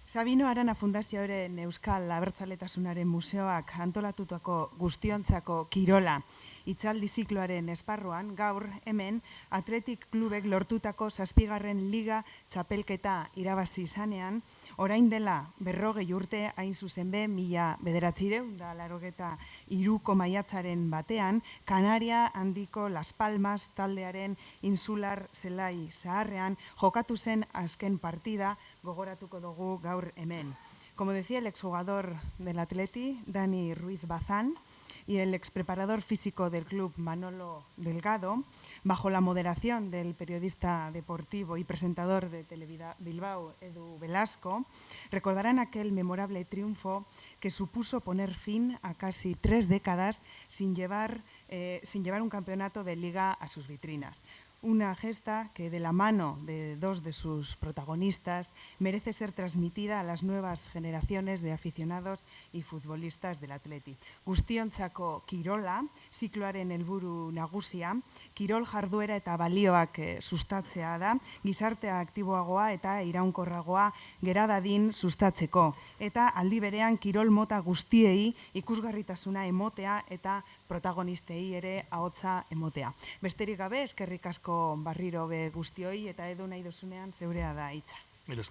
Sabino Arana Fundazioaren Euskal Abertzaletasunaren Museoak antolatutako guztiontzako kirola hitzaldi zikloaren esparruan gaur hemen Athletic Klubek lortutako 7. Liga txapelketa irabazi izanean, orain dela 40 urte hain zuzen be 1983ko maiatzaren batean, Kanaria handiko Las Palmas taldearen insular zelai zaharrean jokatu zen azken partida gogoratuko dugu gaur hemen. Como decía el exjugador del Atleti, Dani Ruiz Bazán, y el expreparador físico del club, Manolo Delgado, bajo la moderación del periodista deportivo y presentador de Telebilbao, Edu Velasco, recordarán aquel memorable triunfo que supuso poner fin a casi 3 décadas sin llevar un campeonato de liga a sus vitrinas. Una gesta que, de la mano de 2 de sus protagonistas, merece ser transmitida a las nuevas generaciones de aficionados y futbolistas del Athletic. Guztiontzako kirola, zikloaren helburu nagusia, kirol jarduera eta balioak sustatzea da, gizartea aktiboagoa eta iraunkorragoa gera dadin sustatzeko, eta aldi berean kirol mota guztiei ikusgarritasuna emotea eta protagonistei ere ahotsa emotea. Besterik gabe, eskerrik asko barriro be guztioi eta Edu nahi dozunean zeurea da hitza. Mira,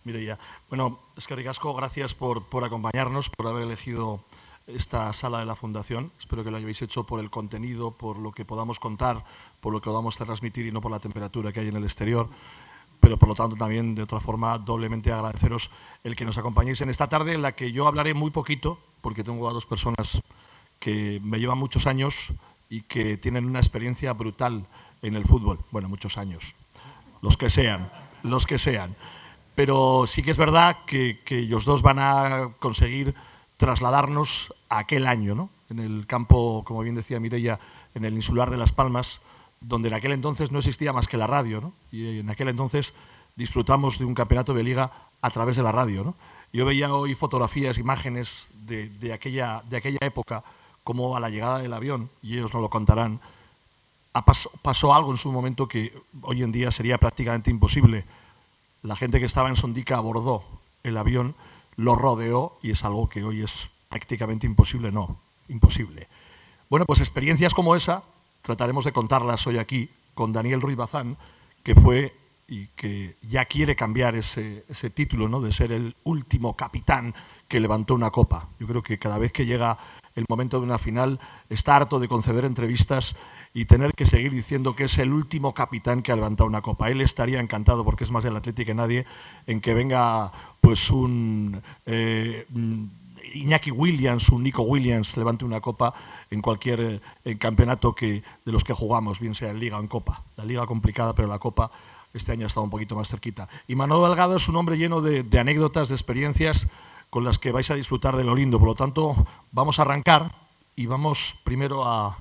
Mireia. Bueno, eskerrik asko, gracias por acompañarnos, por haber elegido esta sala de la Fundación. Espero que lo hayáis hecho por el contenido, por lo que podamos contar, por lo que podamos transmitir y no por la temperatura que hay en el exterior. Pero por lo tanto también de otra forma doblemente agradeceros el que nos acompañéis en esta tarde en la que yo hablaré muy poquito, porque tengo a 2 personas que me llevan muchos años y que tienen una experiencia brutal en el fútbol. Bueno, muchos años, los que sean. Pero sí que es verdad que ellos 2 van a conseguir trasladarnos a aquel año, ¿no? En el campo, como bien decía Mireia, en el insular de Las Palmas, donde en aquel entonces no existía más que la radio, ¿no? Y en aquel entonces disfrutamos de un campeonato de liga a través de la radio, ¿no? Yo veía hoy fotografías, imágenes de aquella época, como a la llegada del avión, y ellos nos lo contarán, pasó algo en su momento que hoy en día sería prácticamente imposible. La gente que estaba en Sondica abordó el avión, lo rodeó y es algo que hoy es prácticamente imposible. Bueno, pues experiencias como esa trataremos de contarlas hoy aquí con Daniel Ruiz Bazán, que fue y que ya quiere cambiar ese título, ¿no?, de ser el último capitán que levantó una copa. Yo creo que cada vez que llega el momento de una final está harto de conceder entrevistas y tener que seguir diciendo que es el último capitán que ha levantado una copa. Él estaría encantado, porque es más del Athletic que nadie, en que venga pues un Iñaki Williams, un Nico Williams, levante una copa en cualquier campeonato de los que jugamos, bien sea en Liga o en Copa. La Liga complicada, pero la Copa este año ha estado un poquito más cerquita. Y Manolo Delgado es un hombre lleno de anécdotas, de experiencias con las que vais a disfrutar de lo lindo. Por lo tanto, vamos a arrancar y vamos primero a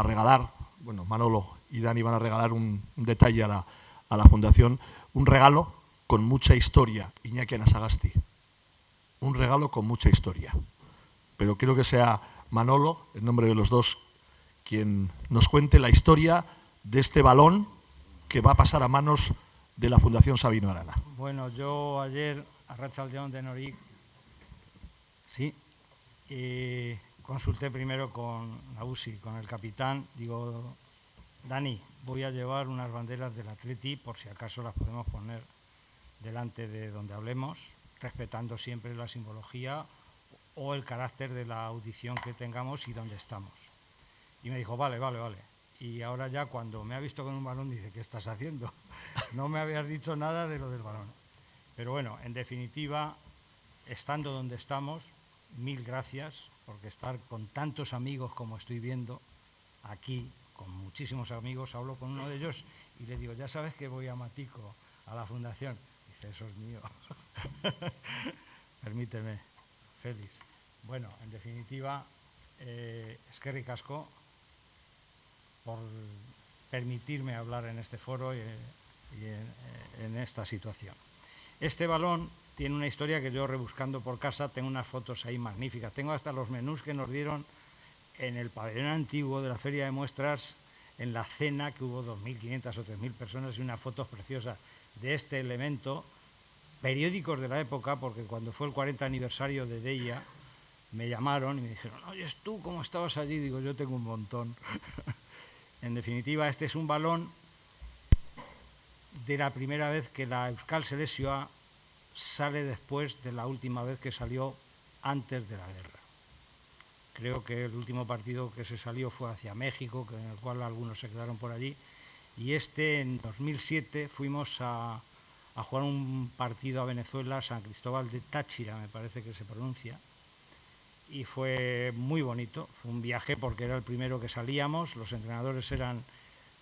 regalar, bueno, Manolo y Dani van a regalar un detalle a la Fundación, un regalo con mucha historia, Iñaki Anasagasti. Un regalo con mucha historia. Pero quiero que sea Manolo, en nombre de los 2, quien nos cuente la historia de este balón que va a pasar a manos de la Fundación Sabino Arana. Bueno, yo ayer, a Arratsaldeon de Noric, sí, consulté primero con Nagusi, con el capitán. Digo, Dani, voy a llevar unas banderas del Atleti, por si acaso las podemos poner delante de donde hablemos, respetando siempre la simbología o el carácter de la audición que tengamos y dónde estamos. Y me dijo, vale. Y ahora ya cuando me ha visto con un balón dice, ¿qué estás haciendo? No me habías dicho nada de lo del balón. Pero bueno, en definitiva, estando donde estamos, 1000 gracias, porque estar con tantos amigos como estoy viendo aquí, con muchísimos amigos, hablo con uno de ellos y le digo, ya sabes que voy a Matico, a la Fundación. Dice, eso es mío. Permíteme, Félix. Bueno, en definitiva, eskerrik asko por permitirme hablar en este foro y en esta situación. Este balón tiene una historia que yo, rebuscando por casa, tengo unas fotos ahí magníficas. Tengo hasta los menús que nos dieron en el pabellón antiguo de la Feria de Muestras, en la cena, que hubo 2.500 o 3.000 personas, y unas fotos preciosas de este elemento periódicos de la época, porque cuando fue el 40 aniversario de Deia, me llamaron y me dijeron, oye, ¿tú cómo estabas allí? Digo, yo tengo un montón. En definitiva, este es un balón de la primera vez que la Euskal Selekzioa sale después de la última vez que salió antes de la guerra. Creo que el último partido que se salió fue hacia México, en el cual algunos se quedaron por allí, y en 2007 fuimos a jugar un partido a Venezuela, San Cristóbal de Táchira, me parece que se pronuncia, y fue muy bonito. Fue un viaje porque era el primero que salíamos. Los entrenadores eran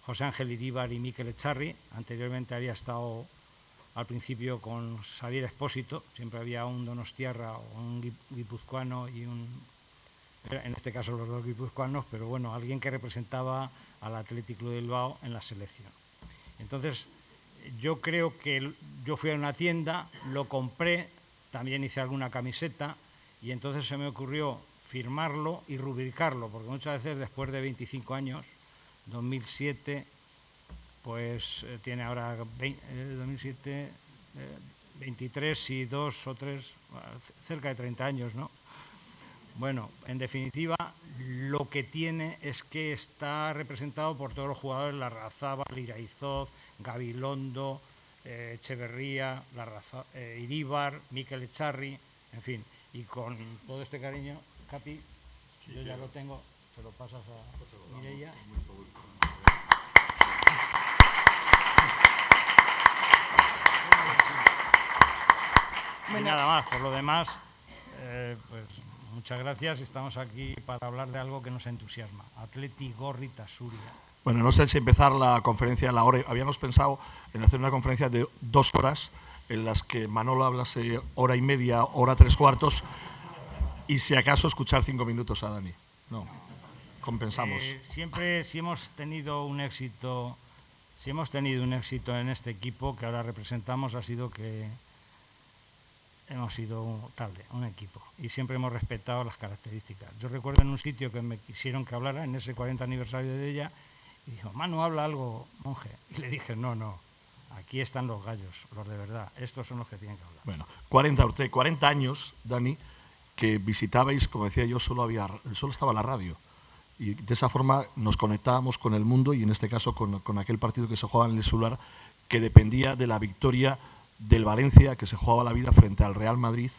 José Ángel Iríbar y Mikel Echarri. Anteriormente había estado al principio con Xavier Expósito, siempre había un donostiarra o un guipuzcoano y en este caso los dos guipuzcoanos, pero bueno, alguien que representaba al Athletic Club de Bilbao en la selección. Entonces, yo creo que yo fui a una tienda, lo compré, también hice alguna camiseta, y entonces se me ocurrió firmarlo y rubricarlo, porque muchas veces después de 25 años, 2007, pues tiene ahora 2007, 23 y 2 o 3, cerca de 30 años, ¿no? Bueno, en definitiva, lo que tiene es que está representado por todos los jugadores, Larrazábal, Iraizoz, Gabilondo, Echeverría, Iríbar, Mikel Echarri, en fin. Y con todo este cariño, Capi, sí, yo ya lo tengo, se lo pasas a Mireia. Y nada más, por lo demás, pues muchas gracias. Estamos aquí para hablar de algo que nos entusiasma, Athletic Gorrita Suria. Bueno, no sé si empezar la conferencia a la hora. Habíamos pensado en hacer una conferencia de 2 horas, en las que Manolo hablase hora y media, hora 3/4, y si acaso escuchar 5 minutos a Dani. No, compensamos. Siempre, si hemos tenido un éxito en este equipo que ahora representamos, ha sido que hemos sido un equipo, y siempre hemos respetado las características. Yo recuerdo en un sitio que me quisieron que hablara, en ese 40 aniversario de ella, y dijo, Manu, habla algo, monje. Y le dije, no, aquí están los gallos, los de verdad, estos son los que tienen que hablar. Bueno, 40 años, Dani, que visitabais, como decía yo, solo estaba la radio. Y de esa forma nos conectábamos con el mundo, y en este caso con aquel partido que se jugaba en el Insular, que dependía de la victoria del Valencia, que se jugaba la vida frente al Real Madrid.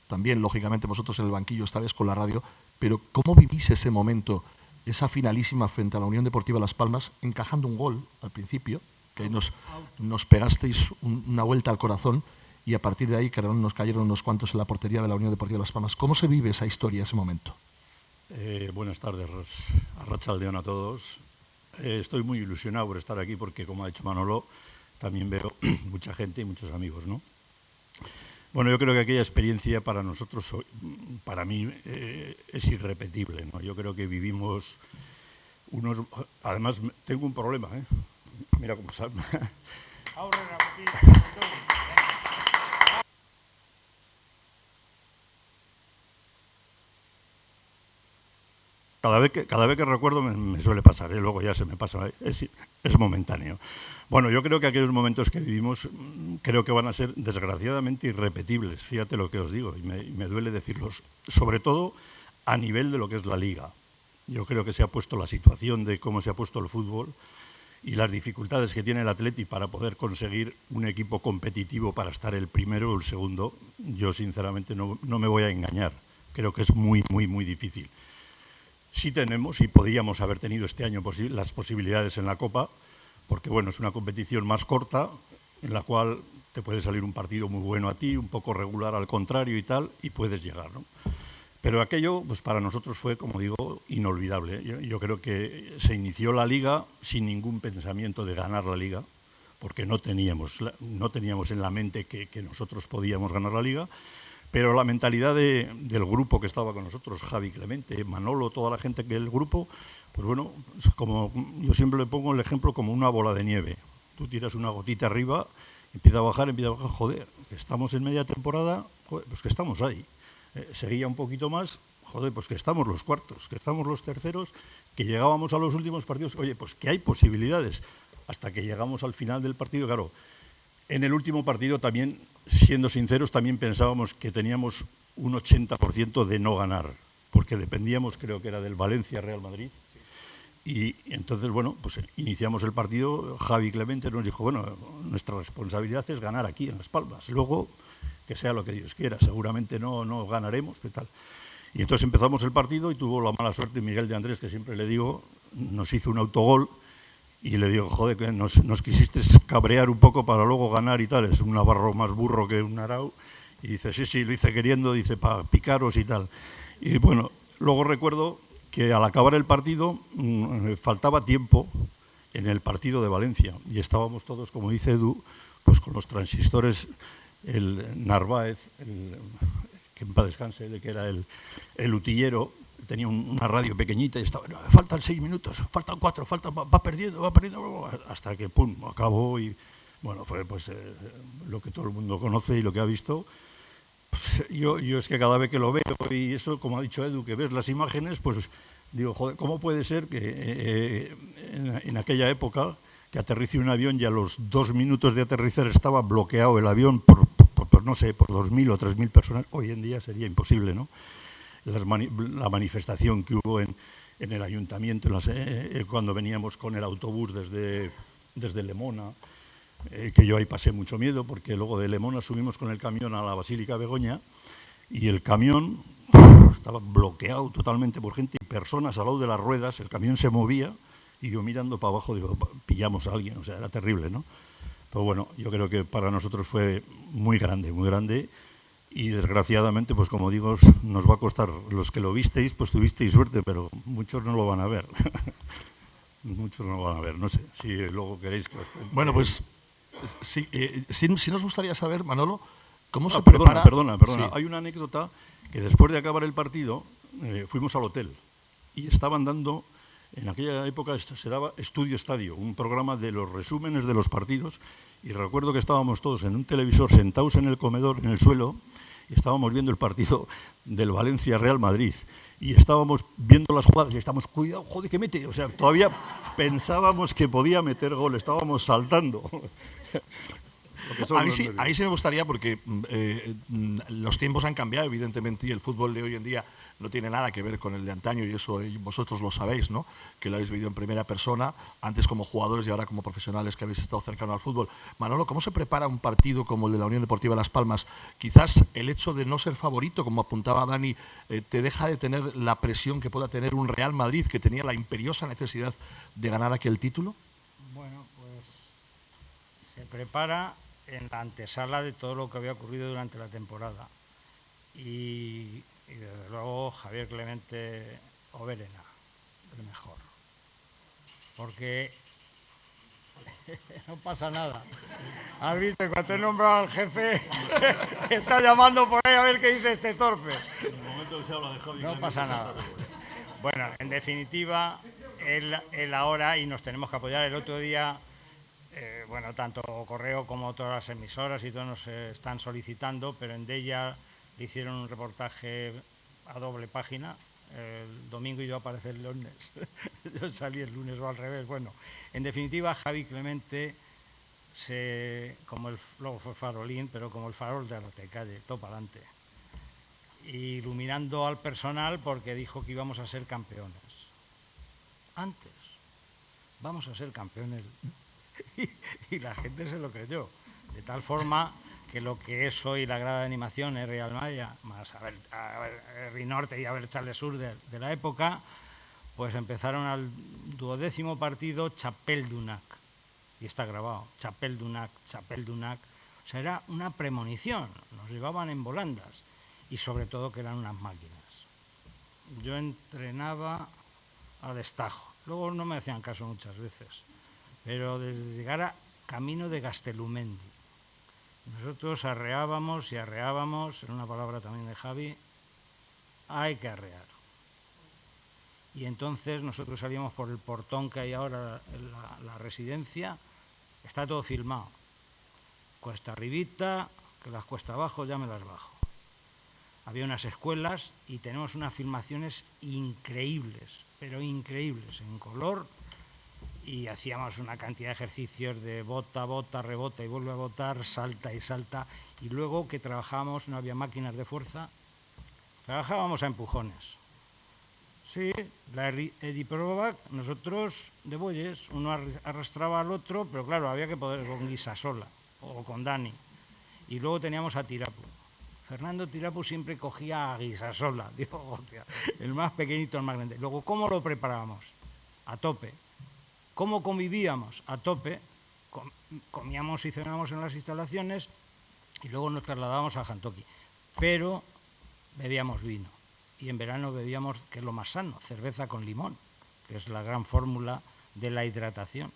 También, lógicamente, vosotros en el banquillo estabais con la radio. Pero ¿cómo vivís ese momento, esa finalísima frente a la Unión Deportiva Las Palmas, encajando un gol al principio, que nos pegasteis una vuelta al corazón, y a partir de ahí nos cayeron unos cuantos en la portería de la Unión Deportiva Las Palmas? ¿Cómo se vive esa historia, ese momento? Buenas tardes, arratsaldeon a todos. Estoy muy ilusionado por estar aquí porque, como ha dicho Manolo, también veo mucha gente y muchos amigos, ¿no? Bueno, yo creo que aquella experiencia para nosotros, para mí, es irrepetible, ¿no? Yo creo que vivimos unos... Además, tengo un problema, ¿eh? Mira cómo sale. Cada vez que recuerdo me suele pasar, ¿eh? Luego ya se me pasa, es momentáneo. Bueno, yo creo que aquellos momentos que vivimos creo que van a ser desgraciadamente irrepetibles, fíjate lo que os digo, y me duele decirlos, sobre todo a nivel de lo que es la Liga. Yo creo que se ha puesto la situación de cómo se ha puesto el fútbol y las dificultades que tiene el Athletic para poder conseguir un equipo competitivo para estar el primero o el segundo. Yo sinceramente no me voy a engañar, creo que es muy, muy, muy difícil. Sí tenemos y podíamos haber tenido este año las posibilidades en la Copa, porque bueno, es una competición más corta en la cual te puede salir un partido muy bueno a ti, un poco regular al contrario y tal, y puedes llegar, ¿no? Pero aquello, pues para nosotros fue, como digo, inolvidable. Yo creo que se inició la Liga sin ningún pensamiento de ganar la Liga, porque no teníamos en la mente que nosotros podíamos ganar la Liga. Pero la mentalidad del grupo que estaba con nosotros, Javi Clemente, Manolo, toda la gente del grupo, pues bueno, como yo siempre le pongo el ejemplo como una bola de nieve. Tú tiras una gotita arriba, empieza a bajar, joder, que estamos en media temporada, joder, pues que estamos ahí. Seguía un poquito más, joder, pues que estamos los cuartos, que estamos los terceros, que llegábamos a los últimos partidos, oye, pues que hay posibilidades. Hasta que llegamos al final del partido, claro. En el último partido también siendo sinceros, también pensábamos que teníamos un 80% de no ganar, porque dependíamos, creo que era del Valencia-Real Madrid. Y entonces, bueno, pues iniciamos el partido. Javi Clemente nos dijo, bueno, nuestra responsabilidad es ganar aquí en Las Palmas. Luego, que sea lo que Dios quiera, seguramente no ganaremos, ¿qué tal? Y entonces empezamos el partido y tuvo la mala suerte Miguel de Andrés, que siempre le digo, nos hizo un autogol y le digo, joder, que nos quisiste cabrear un poco para luego ganar y tal. Es un Navarro más burro que un Arau. Y dice, sí, lo hice queriendo, dice, para picaros y tal. Y bueno, luego recuerdo que al acabar el partido faltaba tiempo en el partido de Valencia y estábamos todos, como dice Edu, pues con los transistores, el Narváez, que en paz descanse, que era el utillero, tenía una radio pequeñita y estaba, no, faltan 6 minutos, faltan 4, va perdiendo, hasta que pum, acabó y bueno, fue pues lo que todo el mundo conoce y lo que ha visto. Yo es que cada vez que lo veo y eso, como ha dicho Edu, que ves las imágenes, pues digo, joder, ¿cómo puede ser que en aquella época que aterrice un avión y a los 2 minutos de aterrizar estaba bloqueado el avión por no sé, por 2.000 o 3.000 personas? Hoy en día sería imposible, ¿no? La manifestación que hubo en el ayuntamiento cuando veníamos con el autobús desde Lemona, que yo ahí pasé mucho miedo, porque luego de Lemona subimos con el camión a la Basílica Begoña y el camión estaba bloqueado totalmente por gente y personas al lado de las ruedas, el camión se movía y yo mirando para abajo digo, pillamos a alguien, o sea, era terrible, ¿no? Pero bueno, yo creo que para nosotros fue muy grande y desgraciadamente, pues como digo, nos va a costar. Los que lo visteis, pues tuvisteis suerte, pero muchos no lo van a ver. Muchos no lo van a ver, no sé, si luego queréis que os cuente. Bueno, pues sí, sí nos gustaría saber, Manolo, cómo se prepara... Perdona. Sí. Hay una anécdota que después de acabar el partido fuimos al hotel y estaban dando, en aquella época se daba Estudio Estadio, un programa de los resúmenes de los partidos, y recuerdo que estábamos todos en un televisor sentados en el comedor, en el suelo, y estábamos viendo el partido del Valencia-Real Madrid. Y estábamos viendo las jugadas y estábamos, cuidado, joder, que mete. O sea, todavía pensábamos que podía meter gol, estábamos saltando. A mí sí me gustaría, porque los tiempos han cambiado, evidentemente, y el fútbol de hoy en día no tiene nada que ver con el de antaño, y eso vosotros lo sabéis, ¿no? Que lo habéis vivido en primera persona, antes como jugadores y ahora como profesionales que habéis estado cercanos al fútbol. Manolo, ¿cómo se prepara un partido como el de la Unión Deportiva Las Palmas? Quizás el hecho de no ser favorito, como apuntaba Dani, te deja de tener la presión que pueda tener un Real Madrid, que tenía la imperiosa necesidad de ganar aquel título. Bueno, pues se prepara en la antesala de todo lo que había ocurrido durante la temporada. Y desde luego Javier Clemente Oberena, el mejor. Porque no pasa nada. ¿Has visto? Cuando he nombrado al jefe, está llamando por ahí a ver qué dice este torpe. En el momento que se habla de Javi, no pasa nada. Bueno, en definitiva, él ahora, y nos tenemos que apoyar. El otro día, bueno, tanto Correo como todas las emisoras y todos nos están solicitando, pero en Deia le hicieron un reportaje a doble página. El domingo y yo aparecí el lunes. Yo salí el lunes o al revés. Bueno, en definitiva, Javi Clemente, luego fue farolín, pero como el farol de Artecalle, todo para adelante. Iluminando al personal porque dijo que íbamos a ser campeones. Antes, vamos a ser campeones. Y la gente se lo creyó. De tal forma que lo que es hoy la grada de animación es Real Maya, más a ver Rinorte y a ver Charles Sur de la época, pues empezaron al 12º partido Chapel d'Unac. Y está grabado, Chapel d'Unac. O sea, era una premonición, nos llevaban en volandas. Y sobre todo que eran unas máquinas. Yo entrenaba a destajo. Luego no me hacían caso muchas veces. Pero desde llegar a camino de Gastelumendi, nosotros arreábamos, en una palabra también de Javi, hay que arrear. Y entonces nosotros salíamos por el portón que hay ahora en la residencia, está todo filmado. Cuesta arribita, que las cuesta abajo ya me las bajo. Había unas escuelas y tenemos unas filmaciones increíbles, pero increíbles, en color y hacíamos una cantidad de ejercicios de bota, bota, rebota y vuelve a botar, salta y salta. Y luego que trabajábamos, no había máquinas de fuerza, trabajábamos a empujones. Sí, la Ediprovac, nosotros de bueyes, uno arrastraba al otro, pero claro, había que poder con Guisasola o con Dani. Y luego teníamos a Tirapu. Fernando Tirapu siempre cogía a Guisasola, digo, hostia, el más pequeñito, el más grande. Luego, ¿cómo lo preparábamos? A tope. ¿Cómo convivíamos? A tope. Comíamos y cenábamos en las instalaciones y luego nos trasladábamos a Jantoki. Pero bebíamos vino. Y en verano bebíamos, que es lo más sano, cerveza con limón, que es la gran fórmula de la hidratación.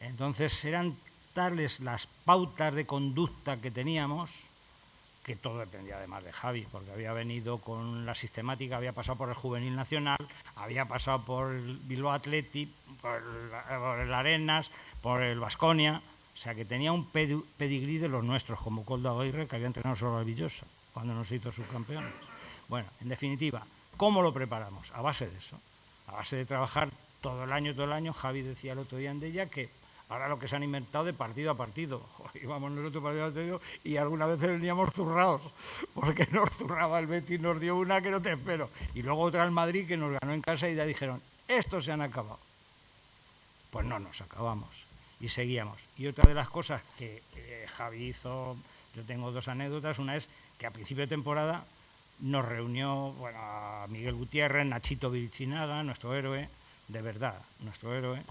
Entonces eran tales las pautas de conducta que teníamos, que todo dependía además de Javi, porque había venido con la sistemática, había pasado por el Juvenil Nacional, había pasado por el Bilbao Athletic, por el Arenas, por el Baskonia, o sea que tenía un pedigrí de los nuestros, como Koldo Aguirre, que había entrenado solo al Villosa, cuando nos hizo subcampeones. Bueno, en definitiva, ¿cómo lo preparamos? A base de eso, a base de trabajar todo el año. Javi decía el otro día en Della que ahora lo que se han inventado de partido a partido. Joder, íbamos nosotros partido a partido y algunas veces veníamos zurrados, porque nos zurraba el Betis, nos dio una que no te espero. Y luego otra al Madrid que nos ganó en casa y ya dijeron, estos se han acabado. Pues no nos acabamos y seguíamos. Y otra de las cosas que Javi hizo, yo tengo dos anécdotas, una es que a principio de temporada nos reunió a Miguel Gutiérrez, Nachito Virichinaga, nuestro héroe, de verdad, nuestro héroe,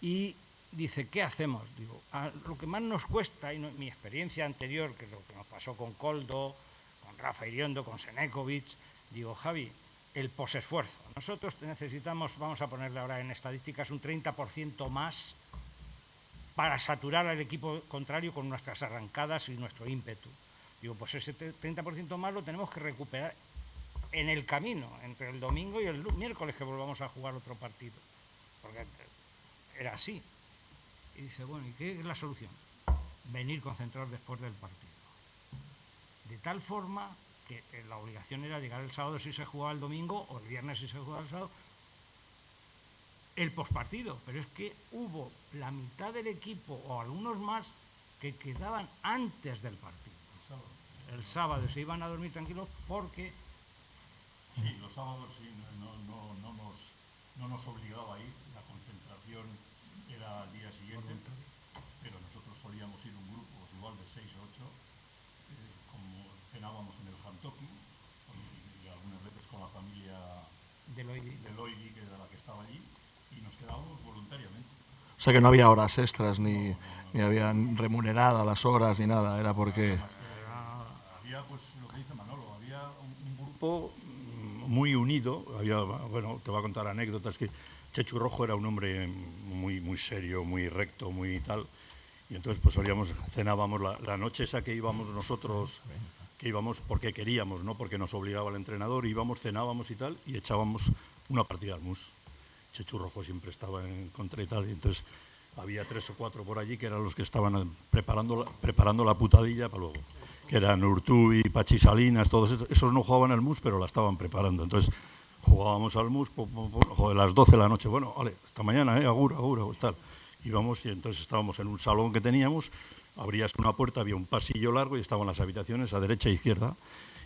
y dice, ¿qué hacemos? Digo, lo que más nos cuesta, y mi experiencia anterior, que es lo que nos pasó con Koldo, con Rafa Iriondo, con Senekovic, digo, Javi, el posesfuerzo. Nosotros necesitamos, vamos a ponerle ahora en estadísticas, un 30% más para saturar al equipo contrario con nuestras arrancadas y nuestro ímpetu. Digo, pues ese 30% más lo tenemos que recuperar en el camino, entre el domingo y el miércoles que volvamos a jugar otro partido. Porque era así. Y dice, bueno, ¿y qué es la solución? Venir concentrados después del partido. De tal forma que la obligación era llegar el sábado si se jugaba el domingo o el viernes si se jugaba el sábado. El pospartido, pero es que hubo la mitad del equipo o algunos más que quedaban antes del partido. El sábado se iban a dormir tranquilos porque... Sí, los sábados sí, no nos obligaba a ir, la concentración era al día siguiente, pero nosotros solíamos ir un grupo, igual de 6 o 8, como cenábamos en el Jantoki, y algunas veces con la familia de Loidi, que era la que estaba allí, y nos quedábamos voluntariamente. O sea que no había horas extras, ni habían remunerada las horas, ni nada, era porque... Había, pues, lo que dice Manolo, había un grupo muy unido, bueno, te voy a contar anécdotas, que Chechu Rojo era un hombre muy serio, muy recto, muy tal, y entonces pues cenábamos la noche esa que íbamos nosotros, que íbamos porque queríamos, no porque nos obligaba el entrenador, íbamos, cenábamos y tal, y echábamos una partida al mus. Chechu Rojo siempre estaba en contra y tal, y entonces había 3 o 4 por allí que eran los que estaban preparando la putadilla para luego, que eran Urtubi, Pachi Salinas, todos esos no jugaban al mus, pero la estaban preparando. Entonces jugábamos al mus, a las 12 de la noche, bueno, vale, hasta mañana, agur, pues tal. Íbamos y entonces estábamos en un salón que teníamos, abrías una puerta, había un pasillo largo y estaban las habitaciones a derecha e izquierda,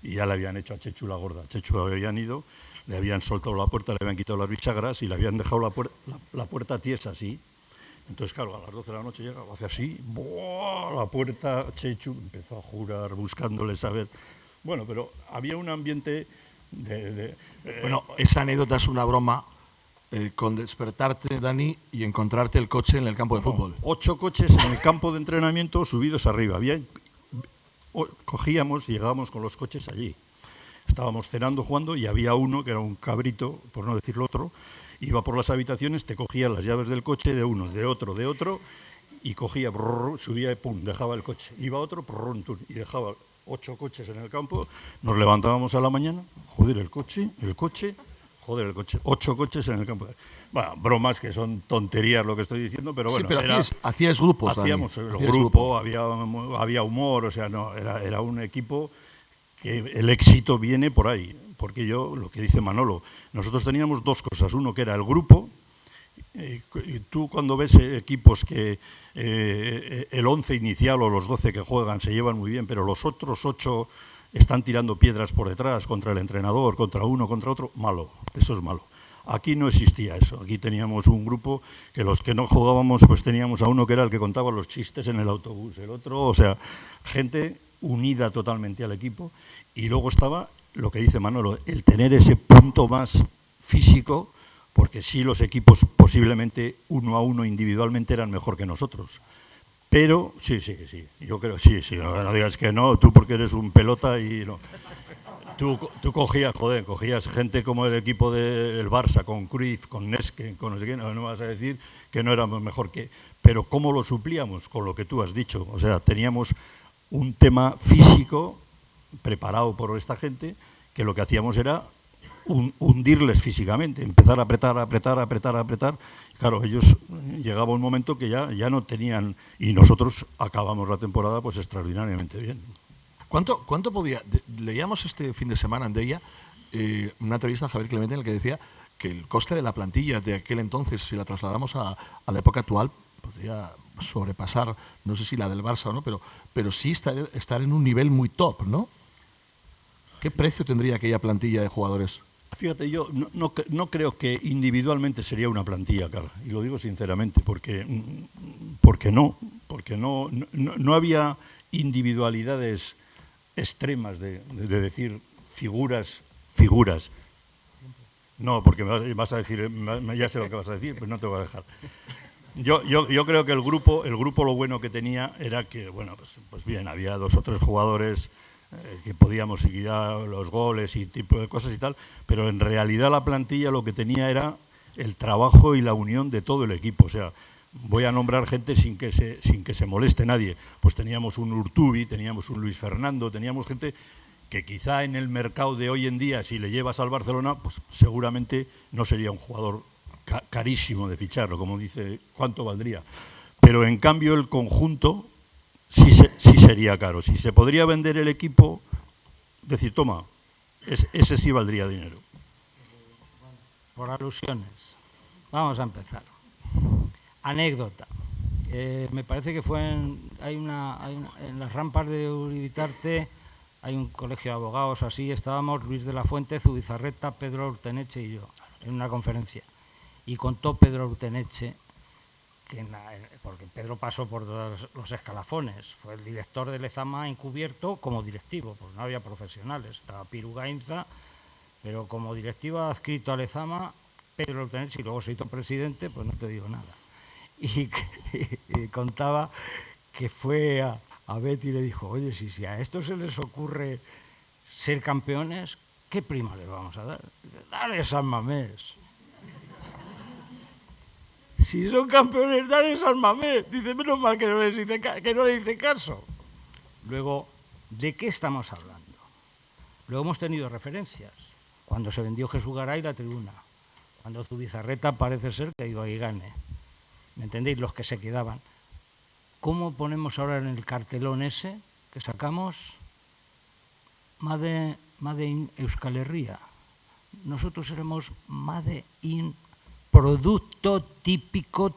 y ya le habían hecho a Chechu la gorda. Chechu habían ido, le habían soltado la puerta, le habían quitado las bisagras y le habían dejado la puerta tiesa así. Entonces, claro, a las 12 de la noche llega, lo hace así, ¡buah! La puerta, Chechu empezó a jurar, buscándole saber. Bueno, pero había un ambiente Bueno, esa anécdota es una broma con despertarte, Dani, y encontrarte el coche en el campo de fútbol. 8 coches en el campo de entrenamiento subidos arriba. Cogíamos y llegábamos con los coches allí. Estábamos cenando, jugando, y había uno, que era un cabrito, por no decirlo otro, iba por las habitaciones, te cogía las llaves del coche de uno, de otro, y cogía, subía y pum, dejaba el coche. Iba otro, y dejaba 8 coches en el campo. Nos levantábamos a la mañana, el coche, 8 coches en el campo. Bueno, bromas que son tonterías lo que estoy diciendo, pero bueno. Sí, pero hacías grupos, hacíamos Dani. El grupo, había humor, o sea, no, era un equipo que el éxito viene por ahí. Porque lo que dice Manolo, nosotros teníamos 2 cosas. Uno que era el grupo, y tú cuando ves equipos que el 11 inicial o los 12 que juegan se llevan muy bien, pero los otros 8 están tirando piedras por detrás contra el entrenador, contra uno, contra otro, malo, eso es malo. Aquí no existía eso, aquí teníamos un grupo que los que no jugábamos pues teníamos a uno que era el que contaba los chistes en el autobús, el otro, o sea, gente unida totalmente al equipo, y luego estaba lo que dice Manolo, el tener ese punto más físico, porque sí los equipos posiblemente 1 a 1 individualmente eran mejor que nosotros. Pero, sí, yo creo, sí, no digas que no, tú porque eres un pelota y no. Tú cogías gente como el equipo del Barça, con Cruyff, con Neske, con no sé qué, no vas a decir que no éramos mejor que... Pero ¿cómo lo suplíamos? Con lo que tú has dicho. O sea, teníamos un tema físico preparado por esta gente que lo que hacíamos era hundirles físicamente, empezar a apretar. Claro, ellos llegaba un momento que ya no tenían, y nosotros acabamos la temporada pues extraordinariamente bien. ¿Cuánto podía...? Leíamos este fin de semana en Deia una entrevista a Javier Clemente en la que decía que el coste de la plantilla de aquel entonces, si la trasladamos a la época actual, podría sobrepasar, no sé si la del Barça o no, pero sí estar en un nivel muy top, ¿no? ¿Qué precio tendría aquella plantilla de jugadores? Fíjate, yo no creo que individualmente sería una plantilla, cara, y lo digo sinceramente, porque no había individualidades extremas de decir figuras. No, porque me vas a decir, ya sé lo que vas a decir, pues no te voy a dejar. Yo creo que el grupo lo bueno que tenía era que, bueno, pues bien, había 2 o 3 jugadores que podíamos seguir los goles y tipo de cosas y tal, pero en realidad la plantilla lo que tenía era el trabajo y la unión de todo el equipo. O sea, voy a nombrar gente sin que se moleste nadie. Pues teníamos un Urtubi, teníamos un Luis Fernando, teníamos gente que quizá en el mercado de hoy en día, si le llevas al Barcelona, pues seguramente no sería un jugador carísimo de ficharlo, como dice, ¿cuánto valdría? Pero en cambio el conjunto sí sería caro. Si se podría vender el equipo, decir, toma, ese sí valdría dinero. Por alusiones. Vamos a empezar. Anécdota. Me parece que fue en las rampas de Uribitarte, hay un colegio de abogados así, estábamos Luis de la Fuente, Zubizarreta, Pedro Urteneche y yo, en una conferencia. Y contó Pedro Urteneche, porque Pedro pasó por todos los escalafones, fue el director de Lezama encubierto como directivo, porque no había profesionales, estaba Piru Gainza, pero como directivo adscrito a Lezama, Pedro Urteneche, y luego se hizo presidente, pues no te digo nada. Y contaba que fue a Betty y le dijo, oye, si a estos se les ocurre ser campeones, ¿qué prima les vamos a dar? Dice, dale San Mamés. Si son campeones, dale San Mamés. Dice, menos mal que no le hice caso. Luego, ¿de qué estamos hablando? Luego hemos tenido referencias. Cuando se vendió Jesús Garay la tribuna. Cuando Zubizarreta parece ser que iba y gane. ¿Me entendéis? Los que se quedaban. ¿Cómo ponemos ahora en el cartelón ese que sacamos? Made in Euskal Herria. Nosotros éramos Made in producto típico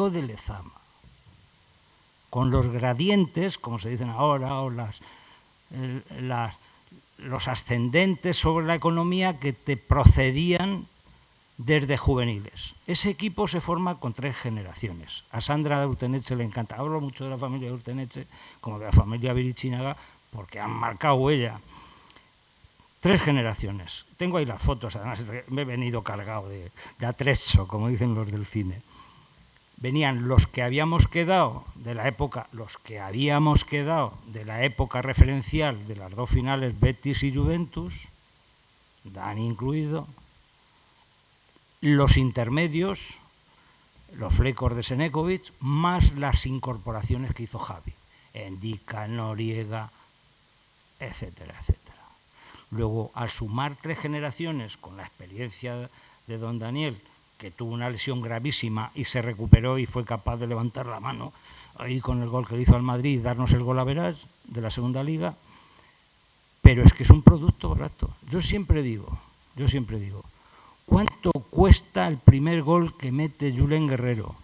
de Lezama. Con los gradientes, como se dicen ahora, o los ascendentes sobre la economía que te procedían desde juveniles. Ese equipo se forma con 3 generaciones. A Sandra de Urteneche le encanta. Hablo mucho de la familia de Urteneche como de la familia Virichinaga porque han marcado huella. 3 generaciones. Tengo ahí las fotos, además me he venido cargado de atrecho, como dicen los del cine. Venían los que habíamos quedado de la época referencial de las 2 finales Betis y Juventus, Dani incluido, los intermedios, los flecos de Senekovic, más las incorporaciones que hizo Javi, Endika, Noriega, etcétera, etcétera. Luego, al sumar 3 generaciones con la experiencia de don Daniel, que tuvo una lesión gravísima y se recuperó y fue capaz de levantar la mano ahí con el gol que le hizo al Madrid y darnos el gol a verás de la segunda liga, pero es que es un producto barato. Yo siempre digo, ¿Cuánto cuesta el primer gol que mete Julen Guerrero?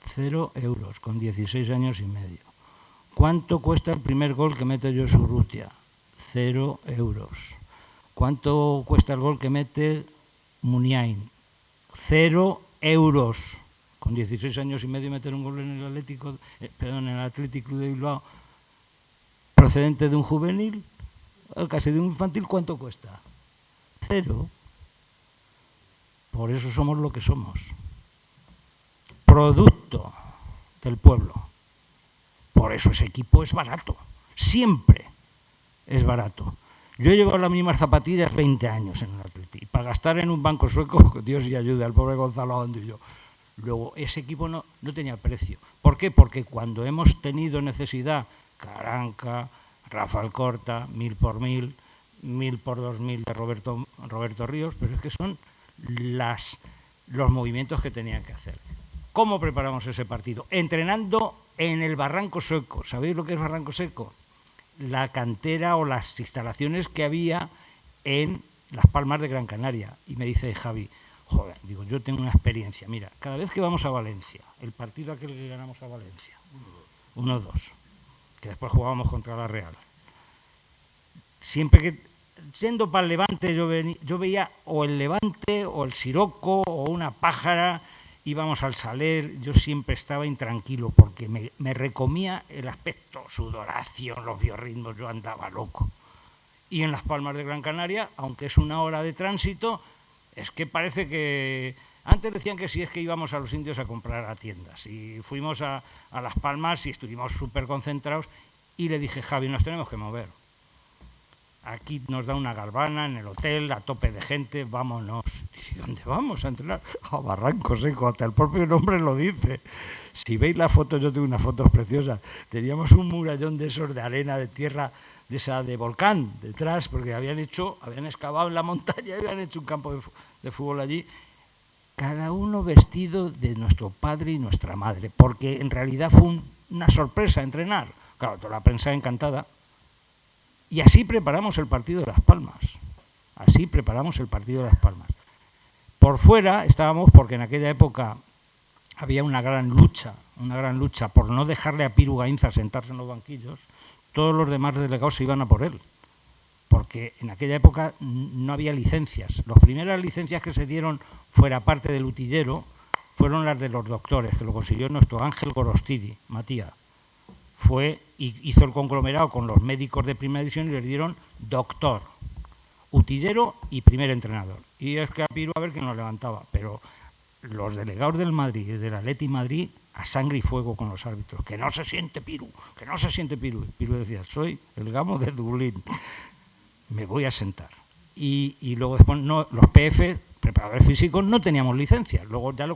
0 euros, con 16 años y medio. ¿Cuánto cuesta el primer gol que mete Josu Urrutia? 0 euros. ¿Cuánto cuesta el gol que mete Muniain? 0 euros. Con 16 años y medio meter un gol en el en el Athletic Club de Bilbao, procedente de un juvenil, casi de un infantil, ¿cuánto cuesta? 0. Por eso somos lo que somos. Producto del pueblo. Por eso ese equipo es barato. Siempre es barato. Yo he llevado las mismas zapatillas 20 años en el Atleti. Y para gastar en un banco sueco, Dios y ayude al pobre Gonzalo Abandillo. Luego, ese equipo no tenía precio. ¿Por qué? Porque cuando hemos tenido necesidad, Caranca, Rafa Alcorta, 1000 por 1000, 1000 por 2000 de Roberto Ríos, pero es que son los movimientos que tenían que hacer. ¿Cómo preparamos ese partido? Entrenando en el Barranco Seco. ¿Sabéis lo que es Barranco Seco? La cantera o las instalaciones que había en Las Palmas de Gran Canaria. Y me dice Javi, joder, digo, yo tengo una experiencia. Mira, cada vez que vamos a Valencia, el partido aquel que ganamos a Valencia, 1-2, que después jugábamos contra la Real, siempre que, yendo para el Levante, yo veía o el Levante o el Siroco o una Pájara, íbamos al Saler, yo siempre estaba intranquilo porque me recomía el aspecto, sudoración, los biorritmos, yo andaba loco. Y en Las Palmas de Gran Canaria, aunque es una hora de tránsito, es que parece que... Antes decían que sí, es que íbamos a los indios a comprar a tiendas. Y fuimos a Las Palmas y estuvimos súper concentrados y le dije, Javi, nos tenemos que mover. Aquí nos da una galvana en el hotel, a tope de gente, vámonos. ¿Y dónde vamos a entrenar? A Barranco Seco, hasta el propio nombre lo dice. Si veis la foto, yo tengo unas fotos preciosas. Teníamos un murallón de esos de arena, de tierra, de esa de volcán, detrás, porque habían excavado en la montaña y habían hecho un campo de fútbol allí. Cada uno vestido de nuestro padre y nuestra madre, porque en realidad fue una sorpresa entrenar. Claro, toda la prensa encantada. Y así preparamos el partido de Las Palmas. Así preparamos el partido de Las Palmas. Por fuera estábamos, porque en aquella época había una gran lucha por no dejarle a Piru Gainza sentarse en los banquillos. Todos los demás delegados se iban a por él, porque en aquella época no había licencias. Las primeras licencias que se dieron fuera parte del utillero fueron las de los doctores, que lo consiguió nuestro Ángel Gorostidi, Matías. Fue y hizo el conglomerado con los médicos de primera división y les dieron doctor, utillero y primer entrenador. Y es que a Piru a ver quién nos levantaba, pero los delegados del Madrid y del Atleti Madrid a sangre y fuego con los árbitros, que no se siente Piru, que no se siente Piru. Y Piru decía, soy el gamo de Dublín, me voy a sentar. Y luego después los PF, preparadores físicos, no teníamos licencia. Luego ya la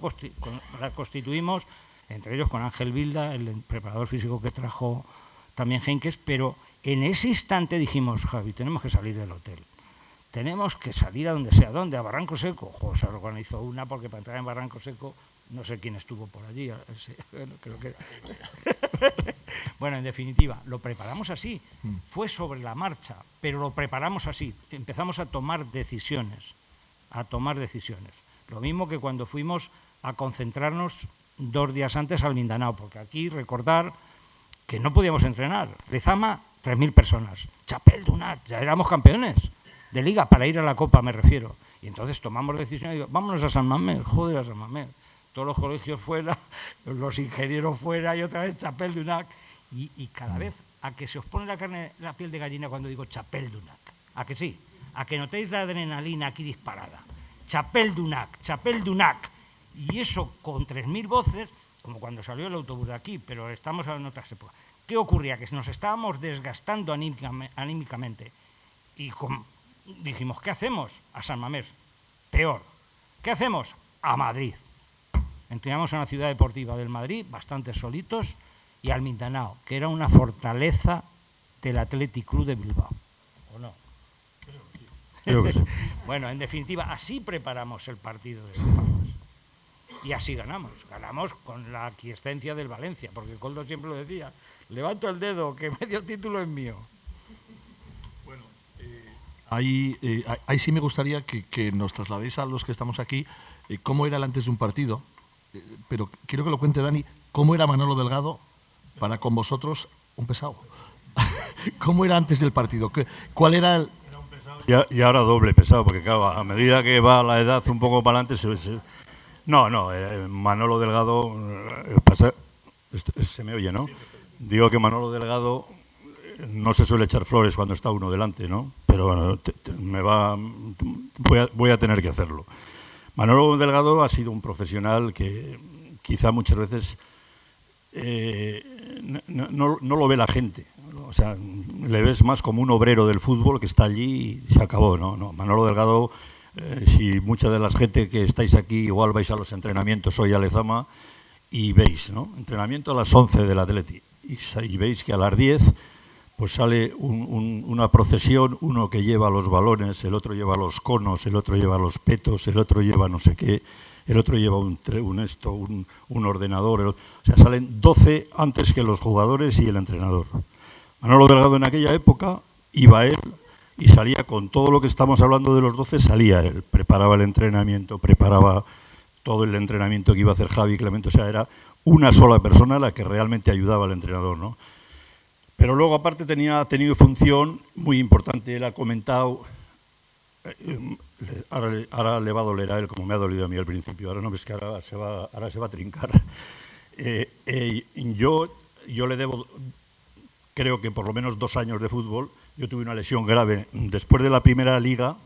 constituimos, entre ellos con Ángel Vilda, el preparador físico que trajo también Henkes, pero en ese instante dijimos, Javi, tenemos que salir del hotel. Tenemos que salir a donde sea, ¿dónde? A Barranco Seco. Se organizó una porque para entrar en Barranco Seco, no sé quién estuvo por allí. Creo que... Bueno, en definitiva, lo preparamos así. Fue sobre la marcha, pero lo preparamos así. Empezamos a tomar decisiones. Lo mismo que cuando fuimos a concentrarnos 2 días antes al Mindanao, porque aquí recordar que no podíamos entrenar. Lezama, 3.000 personas. Chapel Dunat, ya éramos campeones de liga, para ir a la Copa me refiero. Y entonces tomamos decisiones y digo, vámonos a San Mamés, joder, a San Mamés. Todos los colegios fuera, los ingenieros fuera y otra vez Chapel Dunat. Y cada vez a que se os pone la piel de gallina cuando digo Chapel Dunat. ¿A que sí? A que notéis la adrenalina aquí disparada. Chapel Dunat. Y eso con 3.000 voces, como cuando salió el autobús de aquí, pero estamos en otras épocas. ¿Qué ocurría? Que nos estábamos desgastando anímicamente. Y dijimos, ¿qué hacemos? A San Mamés. Peor. ¿Qué hacemos? A Madrid. Entrenamos en la ciudad deportiva del Madrid, bastante solitos, y al Mindanao, que era una fortaleza del Athletic Club de Bilbao. ¿O no? Creo que sí. Bueno, en definitiva, así preparamos el partido de Las Palmas. Y así ganamos con la aquiescencia del Valencia, porque Coldo siempre lo decía, levanto el dedo, que medio título es mío. Bueno, Ahí sí me gustaría que nos trasladéis a los que estamos aquí cómo era el antes de un partido, pero quiero que lo cuente Dani, cómo era Manolo Delgado para con vosotros un pesado. ¿Cómo era antes del partido? ¿Cuál era el...? Y ahora doble pesado, porque claro, a medida que va la edad un poco para adelante, Manolo Delgado, se me oye, ¿no? Digo que Manolo Delgado no se suele echar flores cuando está uno delante, ¿no? Pero bueno, voy a tener que hacerlo. Manolo Delgado ha sido un profesional que quizá muchas veces no lo ve la gente. O sea, le ves más como un obrero del fútbol que está allí y se acabó, ¿no? Manolo Delgado, si mucha de la gente que estáis aquí igual vais a los entrenamientos hoy a Lezama y veis, ¿no? Entrenamiento a las 11 del Atleti y veis que a las 10 pues sale una procesión, uno que lleva los balones, el otro lleva los conos, el otro lleva los petos, el otro lleva no sé qué, el otro lleva un ordenador, o sea, salen 12 antes que los jugadores y el entrenador. Manolo Delgado en aquella época iba él y salía con todo lo que estamos hablando de los 12, salía él, preparaba el entrenamiento, preparaba todo el entrenamiento que iba a hacer Javi Clemente, o sea, era una sola persona la que realmente ayudaba al entrenador, ¿no? Pero luego aparte ha tenido función muy importante, él ha comentado, ahora le va a doler a él como me ha dolido a mí al principio, ahora no ves que ahora se va a trincar. Yo le debo, creo que por lo menos 2 años de fútbol. Yo tuve una lesión grave. Después de la primera liga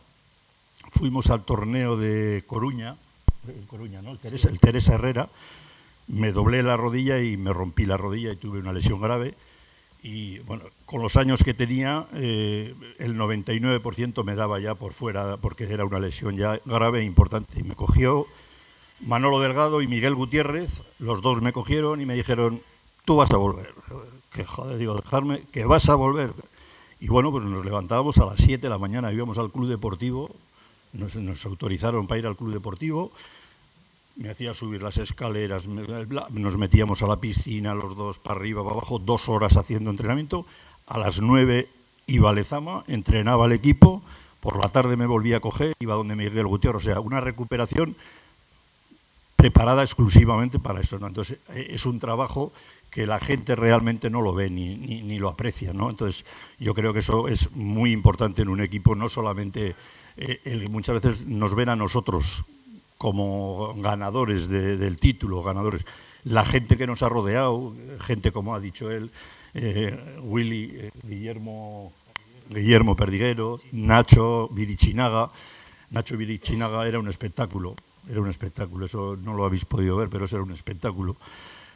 fuimos al torneo de Coruña, ¿no? el Teresa Herrera, me doblé la rodilla y me rompí la rodilla y tuve una lesión grave. Y bueno, con los años que tenía, el 99% me daba ya por fuera, porque era una lesión ya grave e importante. Y me cogió Manolo Delgado y Miguel Gutiérrez, los dos me cogieron y me dijeron, tú vas a volver. Que joder, digo, dejarme, que vas a volver. Y bueno, pues nos levantábamos a las 7 de la mañana, íbamos al club deportivo, nos autorizaron para ir al club deportivo, me hacía subir las escaleras, nos metíamos a la piscina, los dos para arriba, para abajo, 2 horas haciendo entrenamiento. A las 9 iba a Lezama, entrenaba al equipo, por la tarde me volvía a coger, iba donde Miguel Gutiérrez, o sea, una recuperación preparada exclusivamente para eso, ¿no? Entonces, es un trabajo que la gente realmente no lo ve ni lo aprecia, ¿no? Entonces, yo creo que eso es muy importante en un equipo, no solamente muchas veces nos ven a nosotros como ganadores del título, ganadores. La gente que nos ha rodeado, gente como ha dicho él, Willy, Guillermo Perdiguero, Nacho Virichinaga. Nacho Virichinaga era un espectáculo, eso no lo habéis podido ver, pero eso era un espectáculo.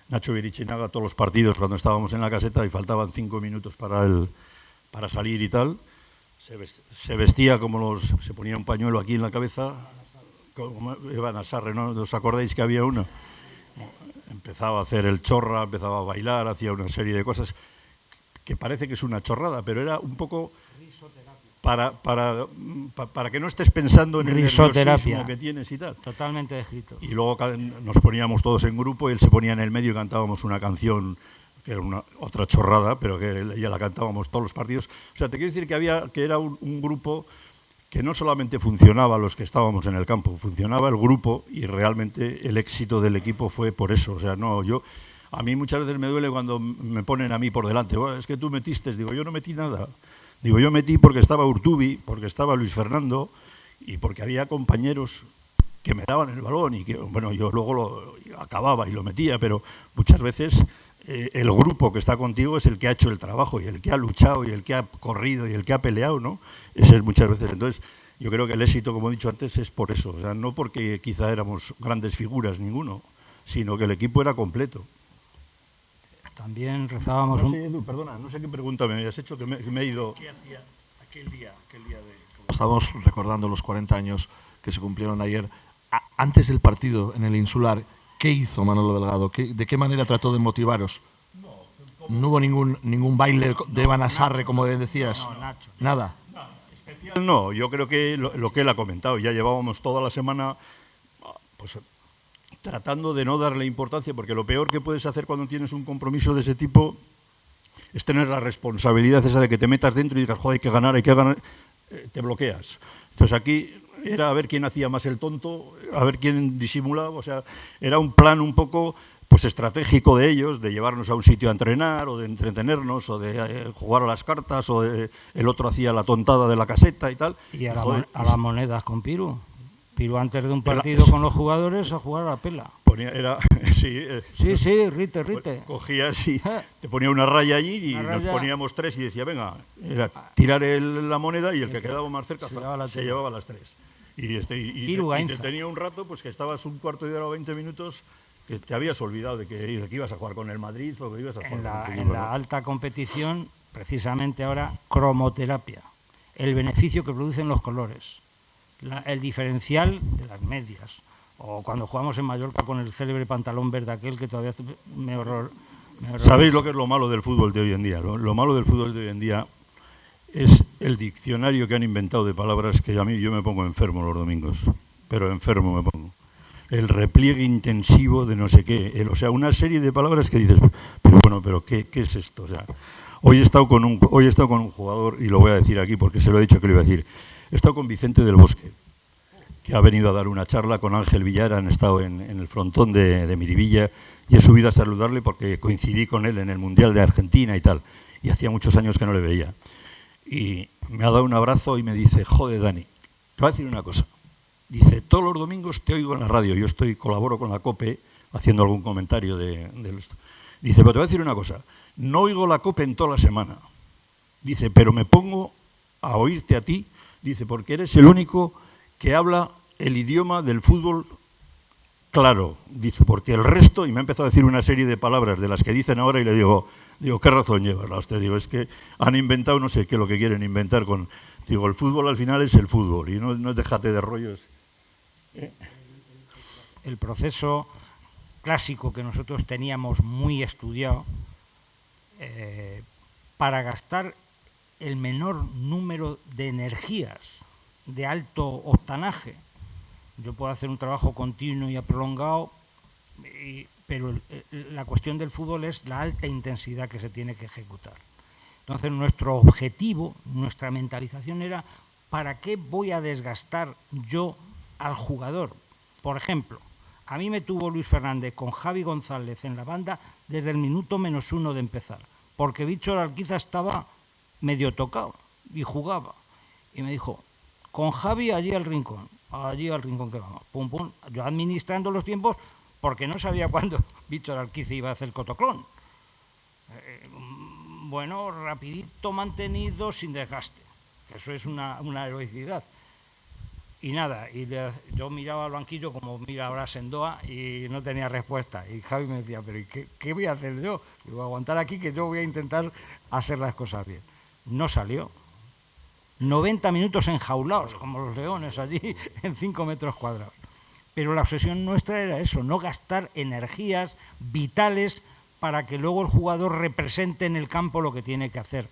Nacho Virichinaga, todos los partidos, cuando estábamos en la caseta y faltaban 5 minutos para salir y tal, se vestía se ponía un pañuelo aquí en la cabeza, como Iván Asarre, ¿no? ¿Os acordáis que había uno? Empezaba a hacer el chorra, empezaba a bailar, hacía una serie de cosas que parece que es una chorrada, pero era un poco para que no estés pensando en el nerviosismo que tienes y tal. Totalmente descrito. Y luego nos poníamos todos en grupo y él se ponía en el medio y cantábamos una canción que era otra chorrada, pero que ya la cantábamos todos los partidos. O sea, te quiero decir que era un grupo que no solamente funcionaba los que estábamos en el campo, funcionaba el grupo y realmente el éxito del equipo fue por eso. O sea, a mí muchas veces me duele cuando me ponen a mí por delante. Bueno, es que tú metiste, digo, yo no metí nada. Digo, yo metí porque estaba Urtubi, porque estaba Luis Fernando y porque había compañeros que me daban el balón y que, bueno, yo luego lo acababa y lo metía, pero muchas veces el grupo que está contigo es el que ha hecho el trabajo y el que ha luchado y el que ha corrido y el que ha peleado, ¿no? Ese es muchas veces. Entonces, yo creo que el éxito, como he dicho antes, es por eso. O sea, no porque quizá éramos grandes figuras ninguno, sino que el equipo era completo. También rezábamos Perdona, no sé qué pregunta me habías hecho, que me he ido... ¿Qué hacía aquel día de... Estamos recordando los 40 años que se cumplieron ayer. Antes del partido en el Insular, ¿qué hizo Manolo Delgado? ¿De qué manera trató de motivaros? ¿No hubo ningún baile de Iván Asarre, como decías? No, Nacho. ¿Nada? Especial no, yo creo que lo que él ha comentado, ya llevábamos toda la semana pues tratando de no darle importancia, porque lo peor que puedes hacer cuando tienes un compromiso de ese tipo es tener la responsabilidad esa de que te metas dentro y digas, joder, hay que ganar. te bloqueas. Entonces aquí era a ver quién hacía más el tonto, a ver quién disimulaba, o sea, era un plan un poco pues estratégico de ellos, de llevarnos a un sitio a entrenar, o de entretenernos, o de jugar a las cartas, o el otro hacía la tontada de la caseta y tal. Y a Joder, las monedas con Piru. Piru antes de un partido con los jugadores a jugar a la pela. Sí, rite. Cogías y te ponía una raya allí y nos poníamos 3 y decía, venga, era tirar la moneda y el que quedaba más cerca se llevaba las 3. Y te tenía un rato, pues que estabas un cuarto de hora o 20 minutos que te habías olvidado de que ibas a jugar con el Madrid o que ibas a jugar en la alta competición, precisamente ahora, cromoterapia. El beneficio que producen los colores. El diferencial de las medias. O cuando jugamos en Mallorca con el célebre pantalón verde aquel que todavía me horror. ¿Sabéis lo que es lo malo del fútbol de hoy en día? Lo malo del fútbol de hoy en día es el diccionario que han inventado de palabras que a mí yo me pongo enfermo los domingos. Pero enfermo me pongo. El repliegue intensivo de no sé qué. O sea, una serie de palabras que dices, pero bueno, pero ¿qué es esto? O sea, hoy he estado con un jugador, y lo voy a decir aquí porque se lo he dicho que lo iba a decir. He estado con Vicente del Bosque, que ha venido a dar una charla con Ángel Villar, han estado en el frontón de Miribilla, y he subido a saludarle porque coincidí con él en el Mundial de Argentina y tal, y hacía muchos años que no le veía. Y me ha dado un abrazo y me dice, joder, Dani, te voy a decir una cosa. Dice, todos los domingos te oigo en la radio, yo colaboro con la COPE, haciendo algún comentario de esto. Dice, pero te voy a decir una cosa, no oigo la COPE en toda la semana. Dice, pero me pongo a oírte a ti, dice, porque eres el único que habla el idioma del fútbol claro. Dice, porque el resto, y me ha empezado a decir una serie de palabras de las que dicen ahora y le digo, ¿qué razón lleva usted? Digo, es que han inventado, no sé qué es lo que quieren inventar con... Digo, el fútbol al final es el fútbol y no déjate de rollos. El proceso clásico que nosotros teníamos muy estudiado para gastar el menor número de energías de alto octanaje. Yo puedo hacer un trabajo continuo y prolongado, pero la cuestión del fútbol es la alta intensidad que se tiene que ejecutar. Entonces nuestro objetivo, nuestra mentalización era ¿para qué voy a desgastar yo al jugador? Por ejemplo, a mí me tuvo Luis Fernández con Javi González en la banda desde el minuto -1 de empezar, porque Víctor Alquiza estaba medio tocado y jugaba. Y me dijo, con Javi allí al rincón que vamos, pum, pum, yo administrando los tiempos porque no sabía cuándo Víctor Alquiza iba a hacer cotoclón. Bueno, rapidito, mantenido, sin desgaste, que eso es una heroicidad. Y nada, yo miraba al banquillo como mira ahora Sendoa y no tenía respuesta. Y Javi me decía, pero ¿qué voy a hacer yo? Digo, aguantar aquí que yo voy a intentar hacer las cosas bien. No salió. 90 minutos enjaulados, como los leones allí, en 5 metros cuadrados. Pero la obsesión nuestra era eso, no gastar energías vitales para que luego el jugador represente en el campo lo que tiene que hacer,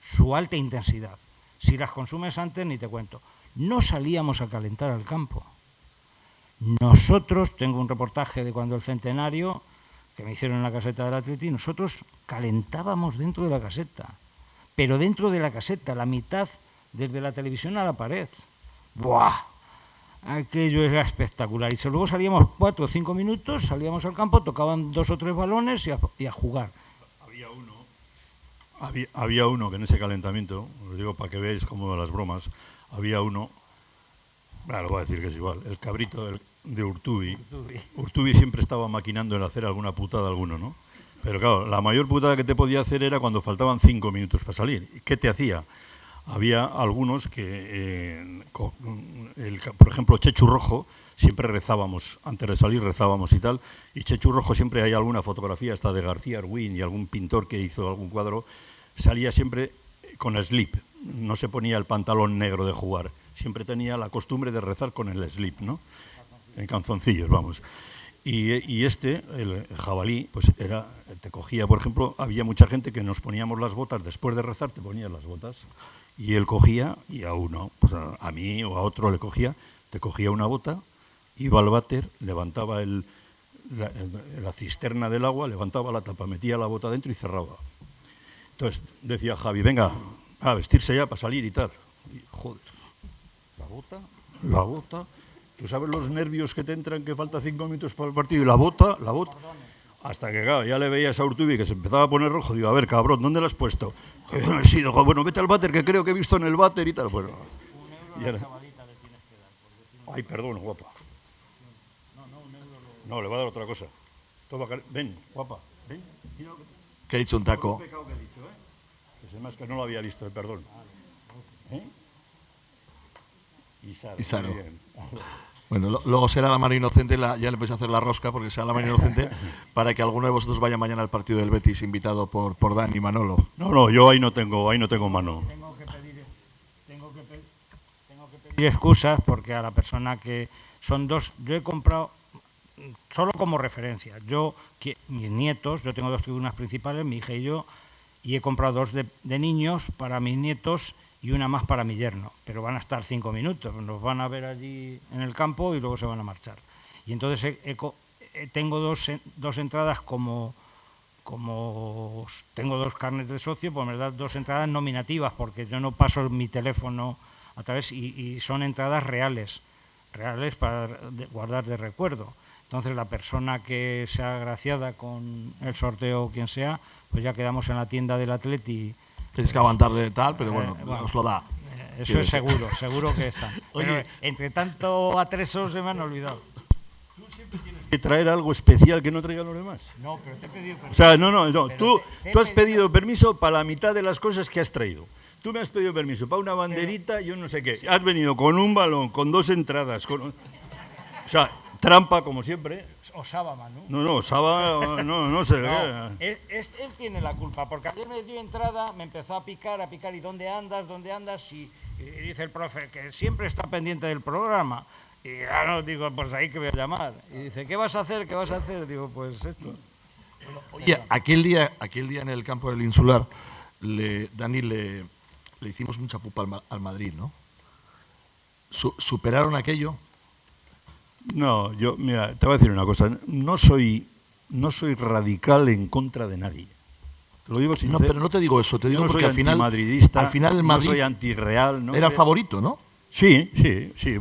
su alta intensidad. Si las consumes antes, ni te cuento. No salíamos a calentar al campo. Nosotros, tengo un reportaje de cuando el centenario, que me hicieron en la caseta del Atleti, nosotros calentábamos dentro de la caseta, pero dentro de la caseta, la mitad desde la televisión a la pared. ¡Buah! Aquello era espectacular. Y luego salíamos 4 o 5 minutos, salíamos al campo, tocaban 2 o 3 balones y a jugar. Había uno que en ese calentamiento, os digo para que veáis cómo las bromas, había uno, lo voy a decir que es igual, el cabrito de Urtubi. Urtubi siempre estaba maquinando en hacer alguna putada alguno, ¿no? Pero claro, la mayor putada que te podía hacer era cuando faltaban 5 minutos para salir. ¿Y qué te hacía? Había algunos que, por ejemplo, Chechu Rojo, siempre rezábamos, antes de salir rezábamos y tal, y Chechu Rojo siempre hay alguna fotografía hasta de García Arwin y algún pintor que hizo algún cuadro, salía siempre con slip, no se ponía el pantalón negro de jugar, siempre tenía la costumbre de rezar con el slip, ¿no? En calzoncillos, vamos. Y el jabalí, pues te cogía, por ejemplo, había mucha gente que nos poníamos las botas, después de rezar te ponías las botas, y él cogía, y a uno, pues a mí o a otro le cogía, te cogía una bota, iba al váter, levantaba la cisterna del agua, levantaba la tapa, metía la bota dentro y cerraba. Entonces decía Javi, venga, a vestirse ya para salir y tal. Y, joder, la bota. ¿Tú sabes los nervios que te entran, que falta 5 minutos para el partido? Y la bota. Hasta que, claro, ya le veías a Urtubi que se empezaba a poner rojo. Digo, a ver, cabrón, ¿dónde lo has puesto? No he sido. Bueno, vete al váter, que creo que he visto en el váter y tal. Bueno, ay, perdón, guapa. No, le va a dar otra cosa. Ven, guapa, ven. Que ha dicho un taco. Que he dicho, Que se me es que no lo había visto, perdón. Isaro. Bueno, luego será la mano inocente, ya le podéis hacer la rosca porque será la mano inocente para que alguno de vosotros vaya mañana al partido del Betis invitado por Dani y Manolo. No, yo ahí no tengo mano. Tengo que pedir excusas porque a la persona que son dos, yo he comprado solo como referencia. Mis nietos, yo tengo 2 tribunas principales, mi hija y yo, y he comprado 2 de niños para mis nietos y una más para mi yerno, pero van a estar 5 minutos, nos van a ver allí en el campo y luego se van a marchar. Y entonces tengo dos entradas como tengo 2 carnets de socio, pues me dan 2 entradas nominativas, porque yo no paso mi teléfono a través, y son entradas reales para guardar de recuerdo. Entonces la persona que sea agraciada con el sorteo o quien sea, pues ya quedamos en la tienda del Atleti. Tienes que aguantarle tal, pero bueno, os lo da. Eso es seguro que está. Pero entre tanto atreso se me han olvidado. Tú siempre tienes que traer algo especial que no traigan los demás. No, pero te he pedido permiso. O sea, no. Tú has pedido permiso para la mitad de las cosas que has traído. Tú me has pedido permiso para una banderita, yo no sé qué. Has venido con un balón, con 2 entradas. O sea, trampa como siempre. Osaba, Manu. No, Osaba, no sé. Él tiene la culpa, porque ayer me dio entrada, me empezó a picar, y ¿dónde andas? Y dice el profe, que siempre está pendiente del programa. Y claro, digo, pues ahí que voy a llamar. Y dice, ¿qué vas a hacer? Digo, pues esto. Oye, aquel día en el campo del Insular, Dani, le hicimos mucha pupa al Madrid, ¿no? ¿Superaron aquello? No, mira, te voy a decir una cosa. No soy radical en contra de nadie. Te lo digo sincero. No, pero no te digo eso. Te digo no porque soy al final el Madrid no soy antirreal. era favorito, ¿no? Sí.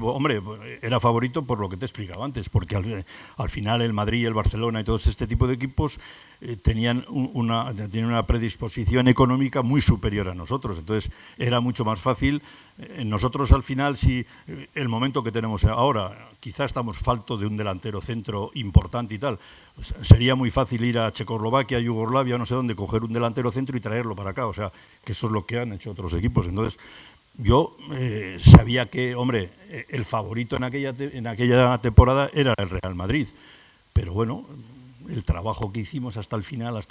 Hombre, era favorito por lo que te he explicado antes, porque al final el Madrid y el Barcelona y todos este tipo de equipos tenían una predisposición económica muy superior a nosotros. Entonces era mucho más fácil. Nosotros al final, si el momento que tenemos ahora, quizás estamos falto de un delantero centro importante y tal, pues sería muy fácil ir a Checoslovaquia, Yugoslavia, no sé dónde, coger un delantero centro y traerlo para acá. O sea, que eso es lo que han hecho otros equipos. Entonces yo sabía que, hombre, el favorito en aquella temporada era el Real Madrid, pero bueno, el trabajo que hicimos hasta el final,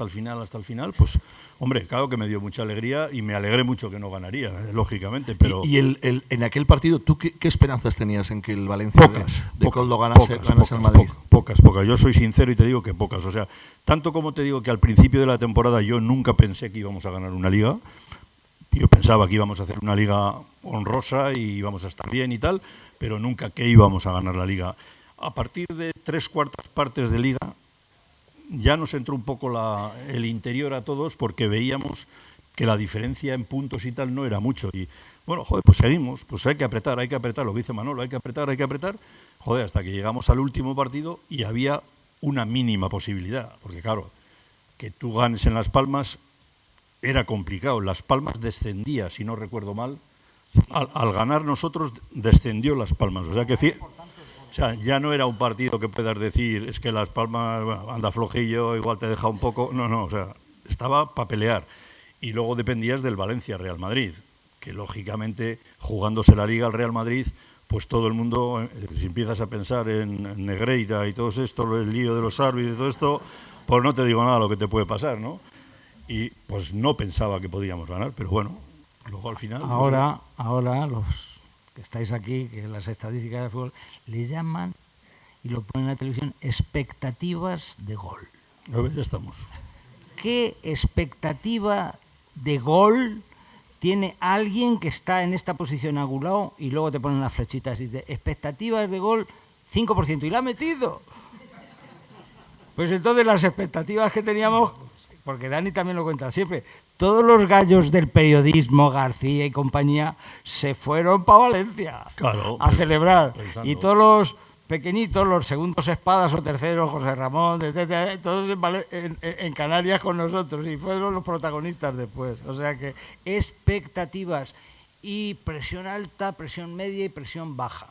pues, hombre, claro que me dio mucha alegría y me alegré mucho que no ganaría, lógicamente, pero... ¿Y en aquel partido, tú qué esperanzas tenías en que el Valencia de Coldo ganase al Madrid? Pocas. Yo soy sincero y te digo que pocas. O sea, tanto como te digo que al principio de la temporada yo nunca pensé que íbamos a ganar una liga. Yo pensaba que íbamos a hacer una liga honrosa y íbamos a estar bien y tal, pero nunca que íbamos a ganar la liga. A partir de 3/4 partes de liga ya nos entró un poco el interior a todos, porque veíamos que la diferencia en puntos y tal no era mucho. Y bueno, joder, pues seguimos, pues hay que apretar, lo que dice Manolo, hay que apretar, joder, hasta que llegamos al último partido y había una mínima posibilidad, porque claro, que tú ganes en Las Palmas era complicado. Las Palmas descendía, si no recuerdo mal. Al ganar nosotros descendió Las Palmas. O sea, ya no era un partido que puedas decir, es que Las Palmas anda flojillo, igual te deja un poco. No, o sea, estaba para pelear. Y luego dependías del Valencia-Real Madrid, que lógicamente, jugándose la Liga al Real Madrid, pues todo el mundo, si empiezas a pensar en Negreira y todo esto, el lío de los árbitros y todo esto, pues no te digo nada lo que te puede pasar, ¿no? Y pues no pensaba que podíamos ganar, pero bueno, luego al final... Ahora los que estáis aquí, que las estadísticas de fútbol, le llaman, y lo ponen en la televisión, expectativas de gol. A ver, ya estamos. ¿Qué expectativa de gol tiene alguien que está en esta posición angulado y luego te ponen las flechitas y dice, expectativas de gol 5%, y la ha metido? Pues entonces las expectativas que teníamos porque Dani también lo cuenta siempre, todos los gallos del periodismo, García y compañía, se fueron para Valencia Claro, a celebrar. pensando. Y todos los pequeñitos, los segundos espadas o terceros, José Ramón, etcétera, todos en Canarias con nosotros, y fueron los protagonistas después. O sea que expectativas y presión alta, presión media y presión baja.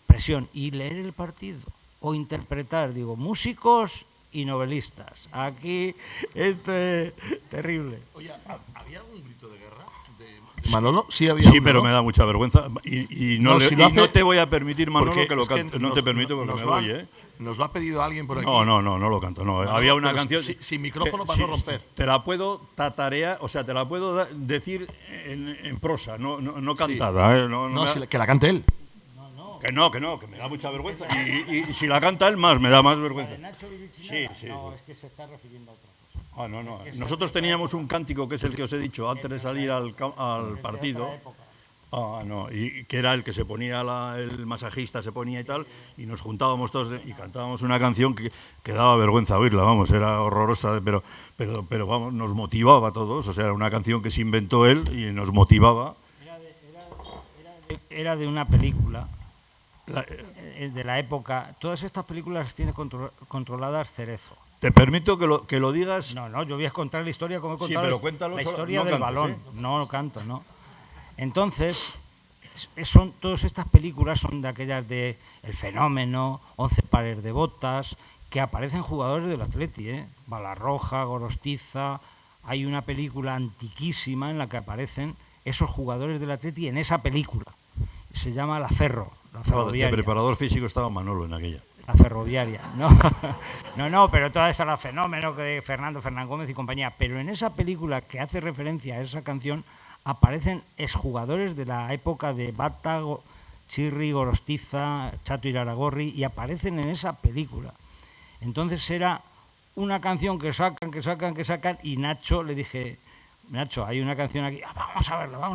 Presión y leer el partido o interpretar, digo, músicos y novelistas. Aquí esto es terrible. Oye, ¿había algún grito de guerra de Manolo? Sí, había Sí, uno, pero ¿no? me da mucha vergüenza y no, No, le- si lo y hace- no te voy a permitir, Manolo, Porque que lo es que cante. No te permito porque nos me lo voy, ha- ¿eh? Nos lo ha pedido alguien por aquí. No lo canto. No. No, Había una pero canción. sin micrófono que- para no romper. Te la puedo tatarear, o sea, te la puedo decir en prosa, no cantada. ¿eh? No No, me da- que la cante él. que me da mucha vergüenza. Y si la canta él, me da más vergüenza. Sí. No, es que se está refiriendo a otra cosa. No. Nosotros teníamos un cántico que es el que os he dicho antes de salir al partido. No, y que era el que se ponía el masajista, se ponía y tal, y nos juntábamos todos y cantábamos una canción que daba vergüenza oírla, vamos, era horrorosa, pero vamos, nos motivaba a todos, o sea, era una canción que se inventó él y nos motivaba. Era de una película de la época. Todas estas películas las tiene controladas Cerezo. Te permito que lo digas. No, yo voy a contar la historia como he Sí, contado pero cuéntalo la solo, historia no del cantes, balón. ¿eh? No canto, no. Entonces, todas estas películas son de aquellas de El Fenómeno, 11 pares de botas, que aparecen jugadores del Atleti, Balarroja, Gorostiza. Hay una película antiquísima en la que aparecen esos jugadores del Atleti en esa película. Se llama La Ferro, la De ferroviaria. preparador físico estaba Manolo en aquella. La ferroviaria, no, no, pero toda esa la Fenómeno que de Fernán Gómez y compañía. Pero en esa película que hace referencia a esa canción aparecen exjugadores de la época de Bata, Chirri, Gorostiza, Chato Iraragorri, y aparecen en esa película. Entonces era una canción que sacan, y Nacho le dije, Nacho, hay una canción aquí, vamos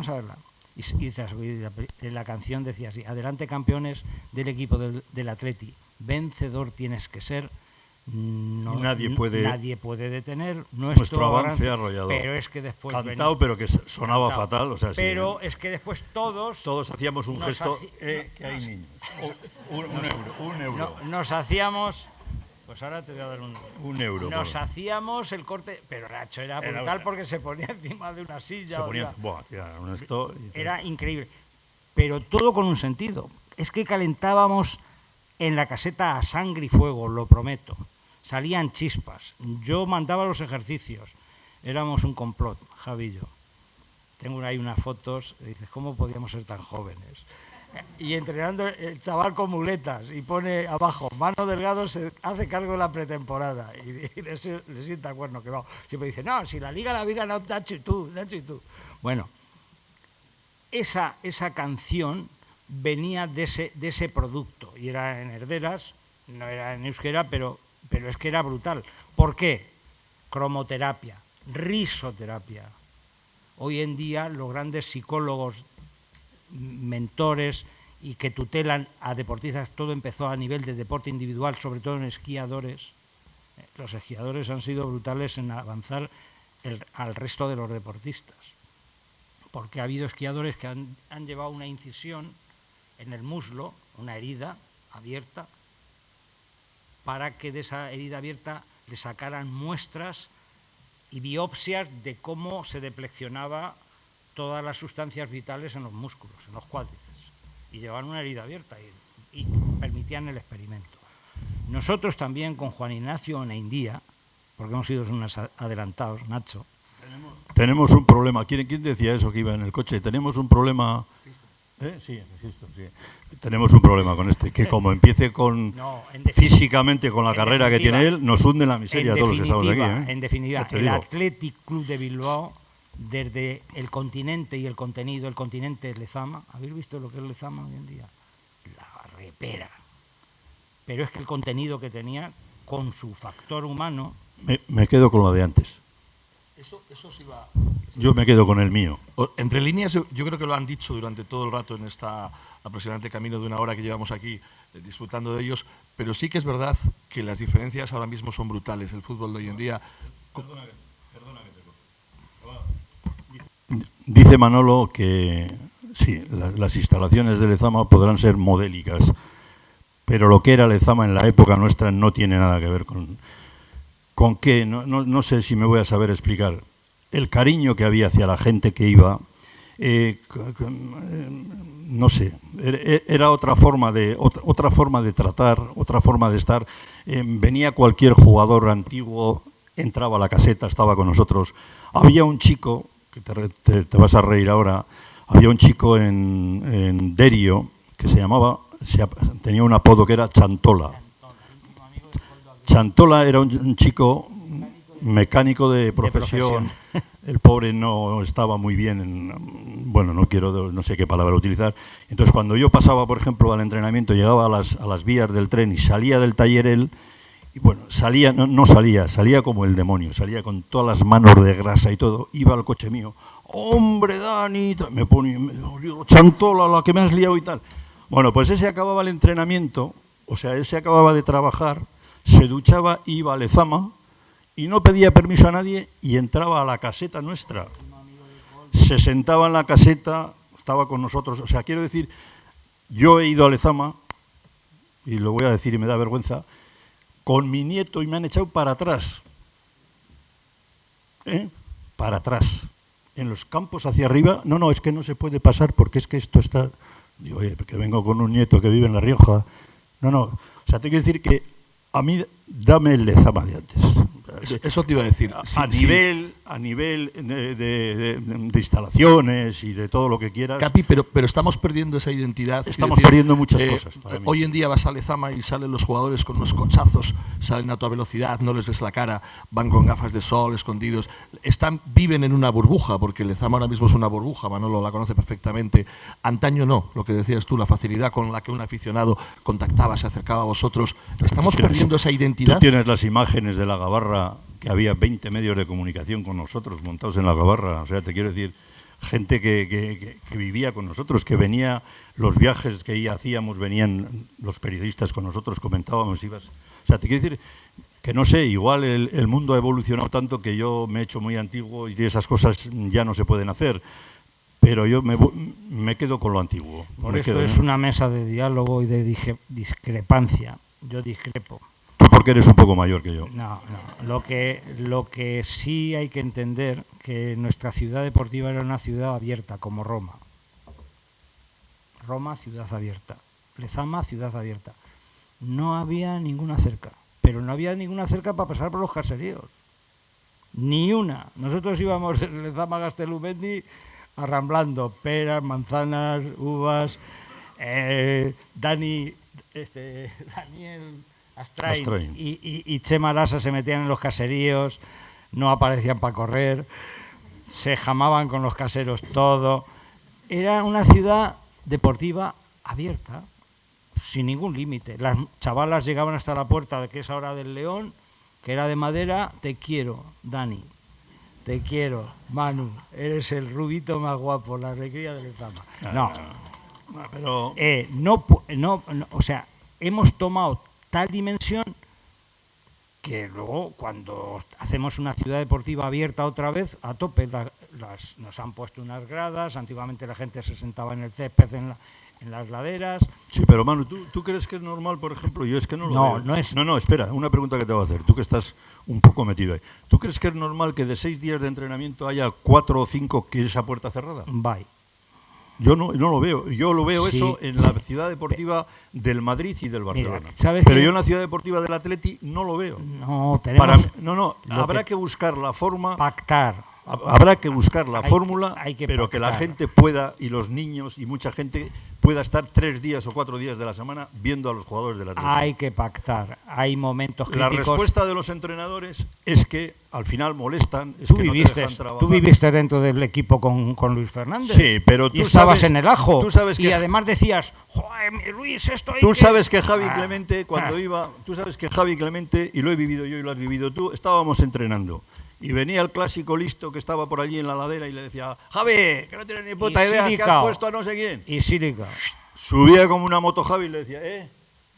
a verla. Y la canción decía así: adelante campeones del equipo del Atleti, vencedor tienes que ser, nadie puede detener nuestro avance arrollador. Pero es que después cantado, pero que sonaba cantado. fatal, o sea, sí, pero es que después todos hacíamos un nos gesto, haci- que hay niños. Un euro. nos hacíamos, pues ahora te voy a dar Un euro. nos por- hacíamos el corte, pero Nacho era Era brutal una- porque se ponía encima de una silla. Se o ponía, sea, buah, hacía esto y tal. era increíble, pero todo con un sentido. Es que calentábamos en la caseta a sangre y fuego, lo prometo. Salían chispas. Yo mandaba los ejercicios. Éramos un complot, Javi y yo. Tengo ahí unas fotos. Y dices, ¿cómo podíamos ser tan jóvenes? Y entrenando el chaval con muletas y pone abajo, Mano Delgado se hace cargo de la pretemporada. Y le sienta cuerno que va. Siempre dice, no, si la liga la viga, no, Nacho y tú. Bueno, esa canción venía de ese producto, y era en herderas, no era en euskera, pero es que era brutal. ¿Por qué? Cromoterapia, risoterapia. Hoy en día los grandes psicólogos, mentores y que tutelan a deportistas, todo empezó a nivel de deporte individual, sobre todo en esquiadores. Los esquiadores han sido brutales en avanzar al resto de los deportistas, porque ha habido esquiadores que han llevado una incisión en el muslo, una herida abierta, para que de esa herida abierta le sacaran muestras y biopsias de cómo se depleccionaba todas las sustancias vitales en los músculos, en los cuádriceps, y llevaban una herida abierta y permitían el experimento. Nosotros también con Juan Ignacio Oneindía, porque hemos sido unos adelantados, Nacho. Tenemos un problema. ¿Quién decía eso que iba en el coche? Tenemos un problema. Sí. Tenemos un problema con este, que como empiece físicamente con la carrera que tiene él, nos hunde en la miseria a todos los que estamos aquí. En definitiva, Ya te el digo. Athletic Club de Bilbao, desde el continente y el contenido, el continente es Lezama. ¿Habéis visto lo que es Lezama hoy en día? La repera. Pero es que el contenido que tenía, con su factor humano... Me quedo con lo de antes. Eso sí va. Yo me quedo con el mío. Entre líneas, yo creo que lo han dicho durante todo el rato en esta aproximadamente camino de una hora que llevamos aquí disfrutando de ellos, pero sí que es verdad que las diferencias ahora mismo son brutales. El fútbol de hoy en día Dice Manolo que sí, las instalaciones de Lezama podrán ser modélicas, pero lo que era Lezama en la época nuestra no tiene nada que ver con qué. No sé si me voy a saber explicar. El cariño que había hacia la gente que iba, no sé, era otra forma de tratar, otra forma de estar. Venía cualquier jugador antiguo, entraba a la caseta, estaba con nosotros. Había un chico, que te vas a reír ahora, había un chico en Derio que tenía un apodo que era Chantola. Chantola era un chico mecánico de profesión. El pobre no estaba muy bien, bueno, no sé qué palabra utilizar. Entonces, cuando yo pasaba, por ejemplo, al entrenamiento, llegaba a las vías del tren y salía del taller él, y bueno, salía como el demonio, salía con todas las manos de grasa y todo, iba al coche mío, ¡hombre, Dani! Me ponía, digo, Chantola, la que me has liado y tal. Bueno, pues ese acababa el entrenamiento, o sea, ese acababa de trabajar, se duchaba, iba a Lezama y no pedía permiso a nadie y entraba a la caseta nuestra. Se sentaba en la caseta, estaba con nosotros. O sea, quiero decir, yo he ido a Lezama, y lo voy a decir y me da vergüenza, con mi nieto y me han echado para atrás. Para atrás. En los campos hacia arriba, no, es que no se puede pasar porque es que esto está... Digo, oye, que vengo con un nieto que vive en La Rioja. No, o sea, tengo que decir que a mí, dame el Lezama de antes. Eso te iba a decir. A nivel de instalaciones y de todo lo que quieras. Capi, pero estamos perdiendo esa identidad. Estamos perdiendo muchas cosas. Para mí. Hoy en día vas a Lezama y salen los jugadores con unos cochazos, salen a toda velocidad, no les ves la cara, van con gafas de sol, escondidos. Viven en una burbuja, porque Lezama ahora mismo es una burbuja, Manolo la conoce perfectamente. Antaño no, lo que decías tú, la facilidad con la que un aficionado contactaba, se acercaba a vosotros. Estamos perdiendo esa identidad. Tú tienes las imágenes de la Gabarra, que había 20 medios de comunicación con nosotros montados en la Gabarra. O sea, te quiero decir, gente que vivía con nosotros, que venía, los viajes que hacíamos, venían los periodistas con nosotros, comentábamos, ibas. O sea, te quiero decir que no sé, igual el mundo ha evolucionado tanto que yo me he hecho muy antiguo y esas cosas ya no se pueden hacer. Pero yo me quedo con lo antiguo. Por esto es una mesa de diálogo y de discrepancia. Yo discrepo. Porque eres un poco mayor que yo. No. Lo que sí hay que entender, que nuestra ciudad deportiva era una ciudad abierta, como Roma. Roma, ciudad abierta. Lezama, ciudad abierta. No había ninguna cerca. Pero no había ninguna cerca para pasar por los caseríos. Ni una. Nosotros íbamos en Lezama Gaztelumendi arramblando peras, manzanas, uvas. Daniel Astrain y Chema Lasa se metían en los caseríos, no aparecían para correr, se jamaban con los caseros todo. Era una ciudad deportiva abierta, sin ningún límite. Las chavalas llegaban hasta la puerta de que es ahora del León, que era de madera. Te quiero, Dani. Te quiero, Manu. Eres el rubito más guapo, la alegría de Lezama. Pero o sea, hemos tomado tal dimensión que luego cuando hacemos una ciudad deportiva abierta otra vez, a tope, nos han puesto unas gradas. Antiguamente la gente se sentaba en el césped, en las laderas. Sí, pero Manu, ¿tú crees que es normal, por ejemplo? Yo es que no lo veo. No es. No, espera, una pregunta que te voy a hacer. Tú que estás un poco metido ahí. ¿Tú crees que es normal que de 6 días de entrenamiento haya 4 o 5 que esa puerta cerrada? Bye. Yo no lo veo. Yo lo veo Sí. eso en la ciudad deportiva del Madrid y del Barcelona. Mira, ¿sabes pero qué? yo en la ciudad deportiva del Atleti no lo veo. No, tenemos Habrá que buscar la forma. pactar. Habrá que buscar la fórmula, hay que pero que la pactar. gente pueda, y los niños y mucha gente pueda estar 3 días o 4 días de la semana viendo a los jugadores del Atlético. Hay que pactar. Hay momentos La críticos. respuesta de los entrenadores es que al final molestan, es que no te dejan trabajar. Tú viviste dentro del equipo con Luis Fernández. Sí, pero tú y estabas sabes- en el ajo. tú sabes y que- además decías, joder, Luis, esto hay Tú que-". sabes que Javi Ah, Clemente, cuando ah. iba, tú sabes que Javi Clemente, y lo he vivido yo y lo has vivido tú, estábamos entrenando. Y venía el clásico listo que estaba por allí en la ladera y le decía, Javi, que no tienes ni puta Y idea, que has silicao. puesto a no sé quién. Y sílica. Subía como una moto Javi y le decía,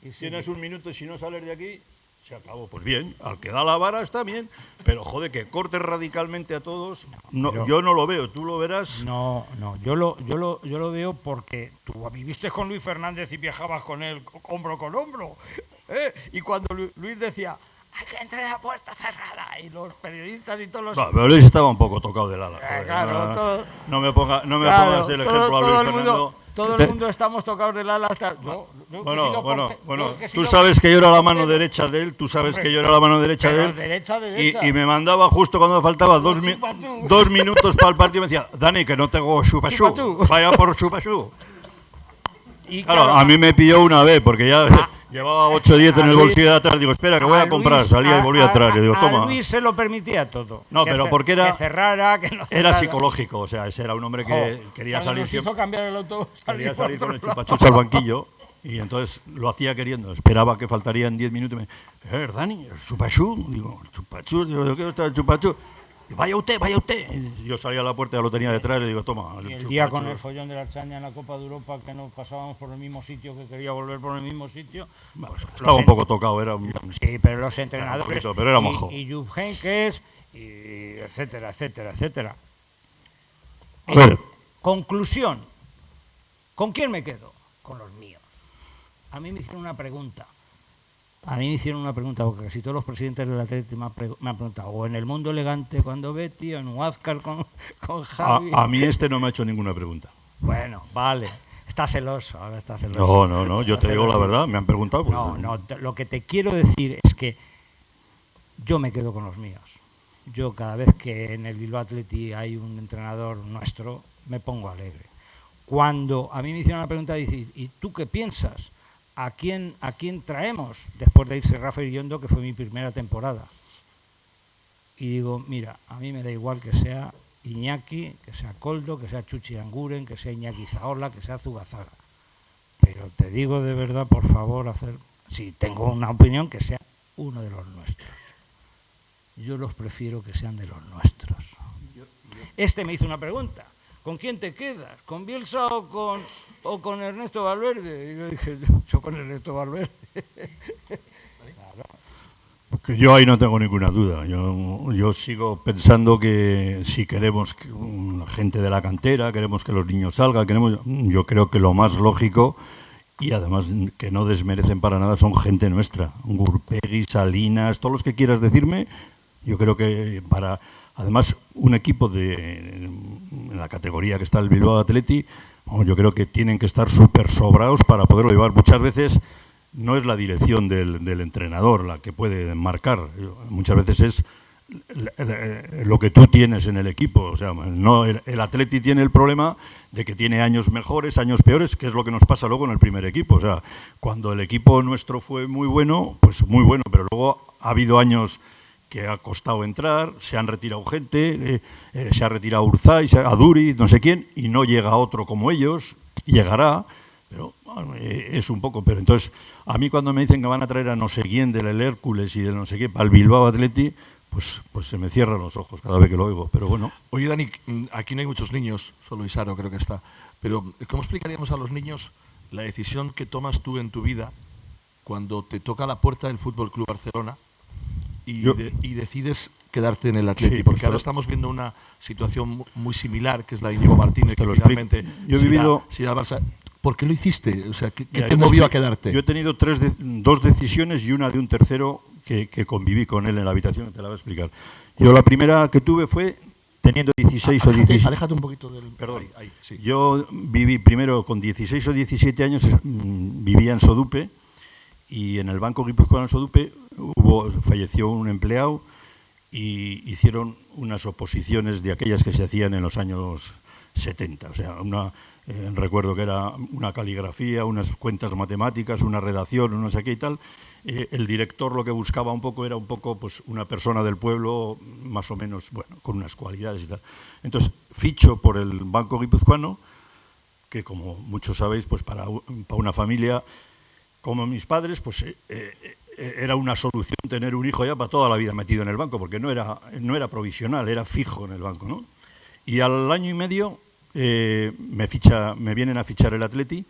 Y tienes un minuto y si no sales de aquí, Se acabó. Pues bien, al que da la vara está bien, pero joder, que corte radicalmente a todos, no, yo no lo veo, ¿tú lo verás? No, yo lo veo porque tú viviste con Luis Fernández y viajabas con él hombro con hombro. Y cuando Luis decía, hay que entrar a puerta cerrada, y los periodistas y todos los... No, pero Luis estaba un poco tocado del ala. Joder, claro, no me pongas el ejemplo a Luis Fernando. Todo el mundo estamos tocados del ala hasta... Bueno, tú sabes que yo era la mano derecha de él, Y me mandaba justo cuando me faltaba 2 minutos para el partido, me decía, Dani, que no tengo chupachú, vaya por chupachú. Y claro, a mí me pilló una vez, porque ya llevaba 8 o 10 en el bolsillo de atrás, digo, espera, que voy a comprar, salía y volvía atrás, y digo, toma. A Luis se lo permitía todo. No, pero porque era... Que cerrara, que no cerrara. Era psicológico, o sea, ese era un hombre que quería salir siempre. Hizo cambiar el autobús. Quería salir con el chupachucho al banquillo, y entonces lo hacía queriendo. Esperaba que faltarían 10 minutos y me Dani, ¿el chupachú? Digo, ¿el chupachú? Digo, ¿yo quiero estar el chupachú? Vaya usted. Y yo salía a la puerta, ya lo tenía detrás y le digo, toma. Y el día con el follón de la Archaña en la Copa de Europa, que nos pasábamos por el mismo sitio, que quería volver por el mismo sitio. Pues estaba un poco tocado, era un... Sí, pero los entrenadores. Pero era majo. Y Jupp Heynckes, y etcétera. Conclusión. ¿Con quién me quedo? Con los míos. A mí me hicieron una pregunta. Porque casi todos los presidentes del Atlético me han preguntado, o en El Mundo Elegante cuando Betty, o en Huáscar con Javi. A mí no me ha hecho ninguna pregunta. Bueno, vale. Está celoso, ahora está celoso. No, yo te digo la verdad, me han preguntado. Pues, no, lo que te quiero decir es que yo me quedo con los míos. Yo cada vez que en el Bilbao Athletic hay un entrenador nuestro, me pongo alegre. Cuando a mí me hicieron una pregunta, dice, ¿y tú qué piensas? ¿A quién traemos después de irse Rafa Iriondo, que fue mi primera temporada? Y digo, mira, a mí me da igual que sea Iñaki, que sea Koldo, que sea Chuchi Anguren, que sea Iñaki Zaola, que sea Zugazaga. Pero te digo de verdad, por favor, si tengo una opinión, que sea uno de los nuestros. Yo los prefiero que sean de los nuestros. Este me hizo una pregunta. ¿Con quién te quedas? ¿Con Bielsa o con Ernesto Valverde? Y yo dije, yo con Ernesto Valverde. Claro. Yo ahí no tengo ninguna duda. Yo sigo pensando que si queremos que la gente de la cantera, queremos que los niños salgan, yo creo que lo más lógico, y además que no desmerecen para nada, son gente nuestra. Gurpegui, Salinas, todos los que quieras decirme, yo creo que además, un equipo en la categoría que está el Bilbao Athletic, yo creo que tienen que estar súper sobrados para poderlo llevar. Muchas veces no es la dirección del entrenador la que puede marcar, muchas veces es lo que tú tienes en el equipo. O sea, no, el Athletic tiene el problema de que tiene años mejores, años peores, que es lo que nos pasa luego en el primer equipo. O sea, cuando el equipo nuestro fue muy bueno, pues muy bueno, pero luego ha habido años que ha costado entrar, se han retirado gente, se ha retirado Urzay, Aduri, no sé quién, y no llega otro como ellos, llegará, pero es un poco... Pero entonces, a mí cuando me dicen que van a traer a no sé quién del Hércules y del no sé qué para el Bilbao Athletic, pues se me cierran los ojos cada vez que lo oigo, pero bueno. Oye, Dani, aquí no hay muchos niños, solo Isaro creo que está, pero ¿cómo explicaríamos a los niños la decisión que tomas tú en tu vida cuando te toca la puerta del Fútbol Club Barcelona y decides quedarte en el Atleti? Sí, porque pues ahora estamos viendo una situación muy similar, que es la de Íñigo Martínez, pues que finalmente yo he vivido... si al Barça. ¿Por qué lo hiciste? O sea, ¿qué Mira, te movió a quedarte? Yo he tenido dos decisiones y una de un tercero que conviví con él en la habitación, te la voy a explicar. Yo la primera que tuve fue teniendo 16 o 17... Aléjate un poquito del... Perdón. Ahí, sí. Yo viví primero con 16 o 17 años, vivía en Sodupe, y en el Banco Guipuzcoano en Sodupe falleció un empleado y hicieron unas oposiciones de aquellas que se hacían en los años 70. O sea, recuerdo que era una caligrafía, unas cuentas matemáticas, una redacción, no sé qué y tal. El director lo que buscaba era pues una persona del pueblo más o menos, bueno, con unas cualidades y tal. Entonces, ficho por el Banco Guipuzcoano, que como muchos sabéis, pues para una familia como mis padres, pues era una solución tener un hijo ya para toda la vida metido en el banco, porque no era provisional, era fijo en el banco, ¿no? Y al año y medio me vienen a fichar el Atleti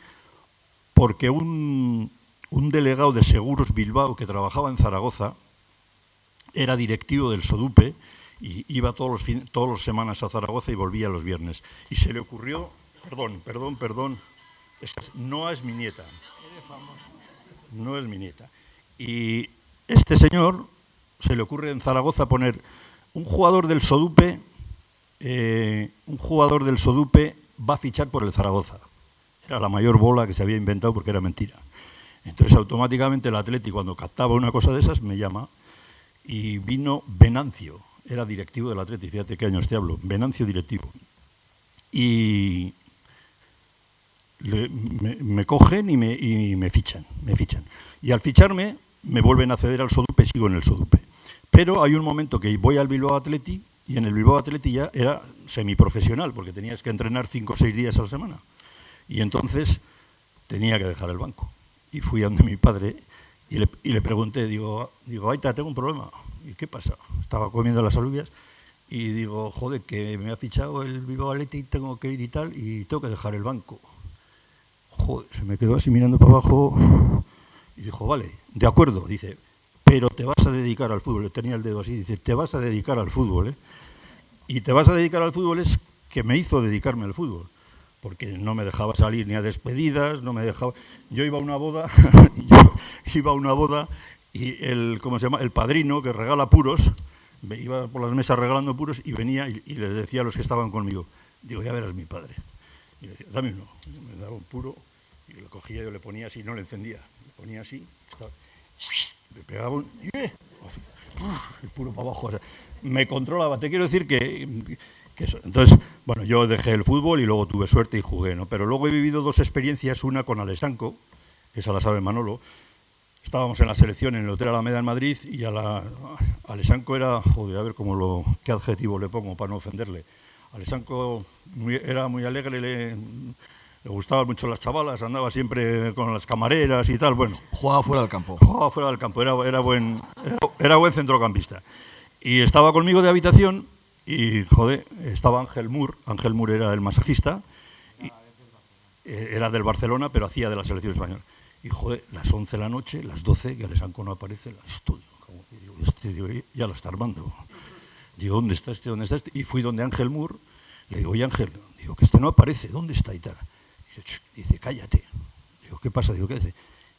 porque un un delegado de Seguros Bilbao que trabajaba en Zaragoza, era directivo del SODUPE y iba todas las semanas a Zaragoza y volvía los viernes. Y se le ocurrió, perdón, no es mi nieta. No es mi nieta. Y este señor se le ocurre en Zaragoza poner un jugador del SODUPE va a fichar por el Zaragoza. Era la mayor bola que se había inventado porque era mentira. Entonces automáticamente el Atleti, cuando captaba una cosa de esas, me llama y vino Venancio, era directivo del Atleti, fíjate qué años te hablo, Venancio directivo. Y me cogen y me fichan. Y al ficharme me vuelven a ceder al SODUPE, sigo en el SODUPE. Pero hay un momento que voy al Bilbao Athletic y en el Bilbao Athletic ya era semiprofesional, porque tenías que entrenar 5 o 6 días a la semana. Y entonces tenía que dejar el banco. Y fui a donde mi padre y le pregunté, digo, Aita, tengo un problema. ¿Y qué pasa? Estaba comiendo las alubias y digo, joder, que me ha fichado el Bilbao Athletic, tengo que ir y tal, y tengo que dejar el banco. Joder, se me quedó así mirando para abajo y dijo, vale, de acuerdo, dice, pero te vas a dedicar al fútbol. Le tenía el dedo así, dice, te vas a dedicar al fútbol, ¿eh? Y te vas a dedicar al fútbol es que me hizo dedicarme al fútbol, porque no me dejaba salir ni a despedidas, no me dejaba... Yo iba a una boda, y el padrino que regala puros, iba por las mesas regalando puros y venía y le decía a los que estaban conmigo, digo, ya verás mi padre. Y le decía, dame uno. Y me daba un puro y lo cogía, yo le ponía así, no le encendía, le ponía así, le pegaba un... Así, el puro para abajo. O sea, me controlaba. Te quiero decir que eso. Entonces, bueno, yo dejé el fútbol y luego tuve suerte y jugué, ¿no? Pero luego he vivido 2 experiencias, una con Alessanco, que esa la sabe Manolo. Estábamos en la selección en el Hotel Alameda en Madrid y Alessanco era, joder, a ver qué adjetivo le pongo para no ofenderle. Alessanco era muy alegre, le gustaban mucho las chavalas, andaba siempre con las camareras y tal, bueno. Jugaba fuera del campo. Jugaba fuera del campo, era buen centrocampista. Y estaba conmigo de habitación y, joder, estaba Ángel Moore era el masajista, y era del Barcelona, pero hacía de la selección española. Y, joder, las 11 de la noche, las 12, que Alessanco no aparece, digo, ya lo está armando. Digo, ¿dónde está este? Y fui donde Ángel Moore, le digo, oye Ángel, digo, que este no aparece, ¿dónde está? Y tal. Y dice, cállate. Digo, ¿qué pasa? Digo, ¿qué hace?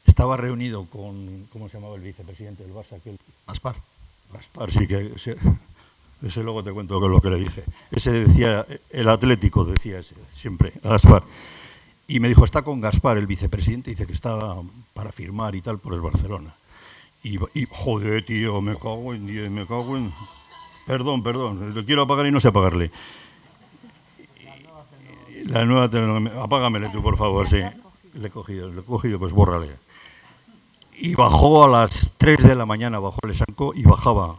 Estaba reunido con, ¿cómo se llamaba el vicepresidente del Barça? Gaspar, sí, que ese luego te cuento lo que le dije. Ese decía, el Atlético decía ese, siempre, Gaspar. Y me dijo, está con Gaspar, el vicepresidente, dice que está para firmar y tal por el Barcelona. Y joder, tío, me cago en... Perdón, lo quiero apagar y no sé apagarle. La nueva telenovela, apágamele tú, por favor, sí. Le he cogido, pues bórrale. Y bajó a las 3 de la mañana, bajó Alessanco y bajaba,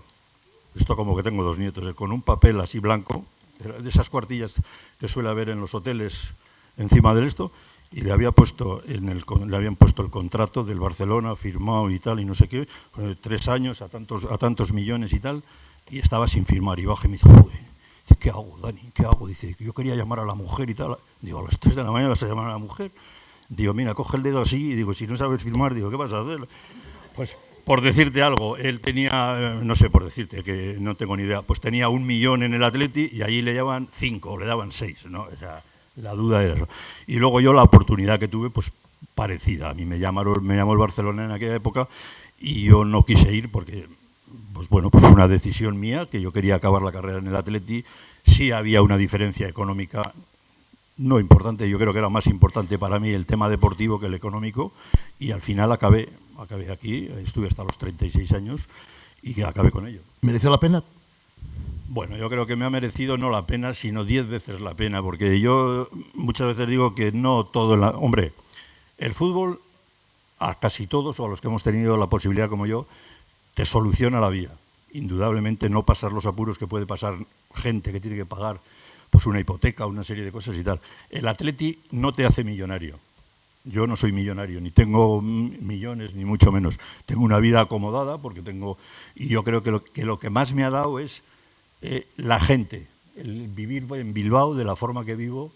esto como que tengo 2 nietos, con un papel así blanco, de esas cuartillas que suele haber en los hoteles encima del esto, y le habían puesto el contrato del Barcelona firmado y tal, y no sé qué, 3 años a tantos millones y tal, y estaba sin firmar, y baja y me dice, joder, dice, ¿qué hago, Dani? ¿Qué hago? Dice, yo quería llamar a la mujer y tal. Digo, a las 3 de la mañana vas a llamar a la mujer. Digo, mira, coge el dedo así, y digo, si no sabes firmar, digo, ¿qué vas a hacer? Pues, por decirte algo, él tenía, no sé, por decirte, que no tengo ni idea, pues tenía 1 millón en el Atleti y allí le daban 5, o le daban 6, ¿no? O sea, la duda era eso. Y luego yo la oportunidad que tuve, pues parecida. A mí me llamó el Barcelona en aquella época y yo no quise ir porque, pues bueno, pues fue una decisión mía, que yo quería acabar la carrera en el Atleti. Sí había una diferencia económica no importante, yo creo que era más importante para mí el tema deportivo que el económico, y al final acabé aquí, estuve hasta los 36 años y acabé con ello. ¿Mereció la pena? Bueno, yo creo que me ha merecido no la pena, sino 10 veces la pena, porque yo muchas veces digo que no todo... Hombre, el fútbol, a casi todos, o a los que hemos tenido la posibilidad como yo, te soluciona la vida. Indudablemente no pasar los apuros que puede pasar gente que tiene que pagar pues una hipoteca, una serie de cosas y tal. El Atleti no te hace millonario. Yo no soy millonario, ni tengo millones, ni mucho menos. Tengo una vida acomodada porque tengo... Y yo creo que lo que más me ha dado es la gente, el vivir en Bilbao de la forma que vivo.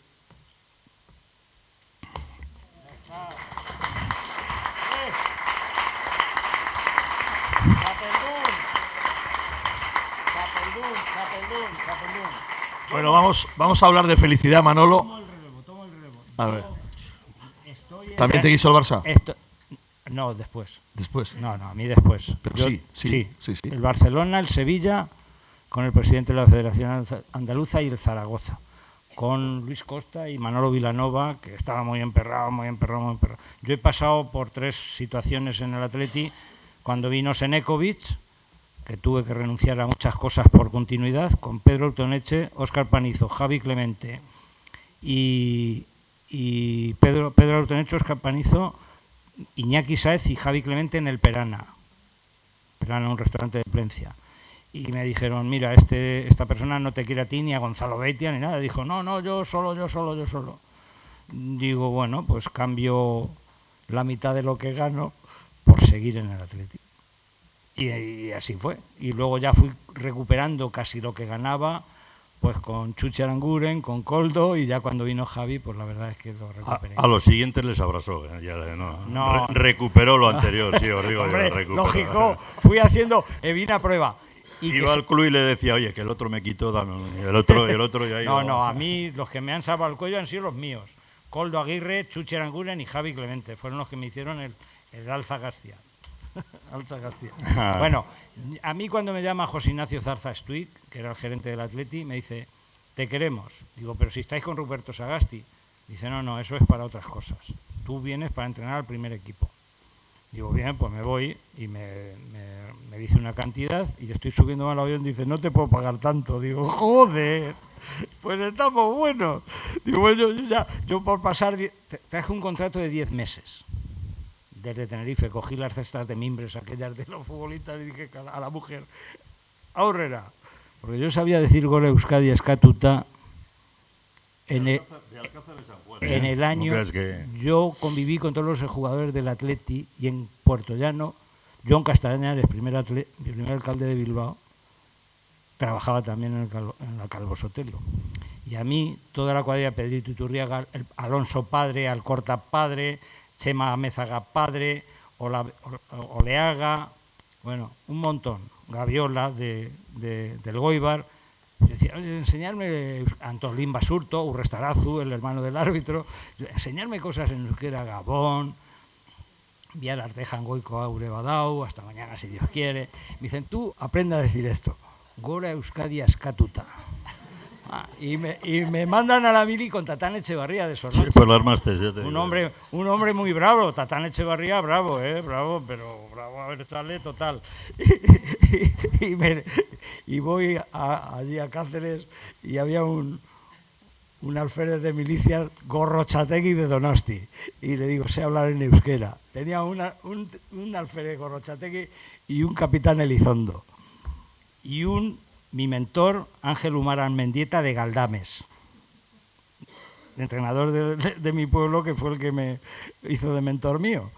Bueno, vamos a hablar de felicidad, Manolo. Tomo el relevo. A ver. Estoy ¿También te quiso el Barça? No, después. Después. No, a mí después. Pero Yo- sí. El Barcelona, el Sevilla, con el presidente de la Federación Andaluza y el Zaragoza, con Luis Costa y Manolo Vilanova, que estaba muy emperrado. Yo he pasado por 3 situaciones en el Atleti, cuando vino Senekovic, que tuve que renunciar a muchas cosas por continuidad, con Pedro Altoneche, Óscar Panizo, Javi Clemente y Pedro Altoneche, Óscar Panizo, Iñaki Sáez y Javi Clemente en el Perana, un restaurante de Plencia. Y me dijeron, mira, esta persona no te quiere a ti ni a Gonzalo Beitia ni nada. Dijo, no, yo solo. Digo, bueno, pues cambio la mitad de lo que gano por seguir en el Atleti. Y así fue. Y luego ya fui recuperando casi lo que ganaba, pues con Chuchi Aranguren, con Koldo, y ya cuando vino Javi, pues la verdad es que lo recuperé. A los siguientes les abrazó. No. Recuperó lo anterior, sí, os digo. Hombre, yo, recuperó. lógico, fui haciendo Evina prueba. Y Iba al club y le decía, oye, que el otro me quitó, dame. Y el otro ya iba. No, a mí los que me han salvado el cuello han sido los míos. Koldo Aguirre, Chuchi Aranguren y Javi Clemente. Fueron los que me hicieron el Alza García. Alza García. Bueno, a mí cuando me llama José Ignacio Zarza Stuic, que era el gerente del Atleti, me dice, te queremos. Digo, pero si estáis con Ruperto Sagasti. Dice, no, eso es para otras cosas. Tú vienes para entrenar al primer equipo. Digo, bien, pues me voy y me dice una cantidad y yo estoy subiendo al avión y dice, no te puedo pagar tanto. Digo, joder, pues estamos buenos. Digo, bueno, yo por pasar, traje un contrato de 10 meses. Desde Tenerife cogí las cestas de mimbres, aquellas de los futbolistas, y dije a la mujer, aurrera, porque yo sabía decir gol Euskadi Eskatuta en el año. Yo conviví con todos los jugadores del Atleti y en Puerto Llano, John Castañares, primer alcalde de Bilbao, trabajaba también en la Calvo Sotelo. Y a mí, toda la cuadrilla, Pedrito Iturriaga, Alonso padre, Alcorta padre, Chema Mézaga padre, Oleaga, bueno, un montón, Gaviola del Goibar. Decía, oye, enseñarme Antolín Basurto, Urrestarazu, el hermano del árbitro, enseñarme cosas en euskera, Gabón, Vialar de Jangoico a Urebadau, hasta mañana si Dios quiere. Me dicen, tú aprenda a decir esto, Gora Euskadi Askatuta. Y me mandan a la mili con Tatán Echevarría de Sornocha. Sí, pues las másteres, ya te un digo. hombre muy bravo, Tatán Echevarría, bravo, pero bravo a ver, sale total. Y voy allí a Cáceres y había un alférez de milicias, Gorrochategui de Donosti, y le digo, sé hablar en euskera. Tenía un alférez Gorrochategui y un capitán Elizondo. Y mi mentor, Ángel Humarán Mendieta de Galdames, entrenador de mi pueblo, que fue el que me hizo de mentor mío.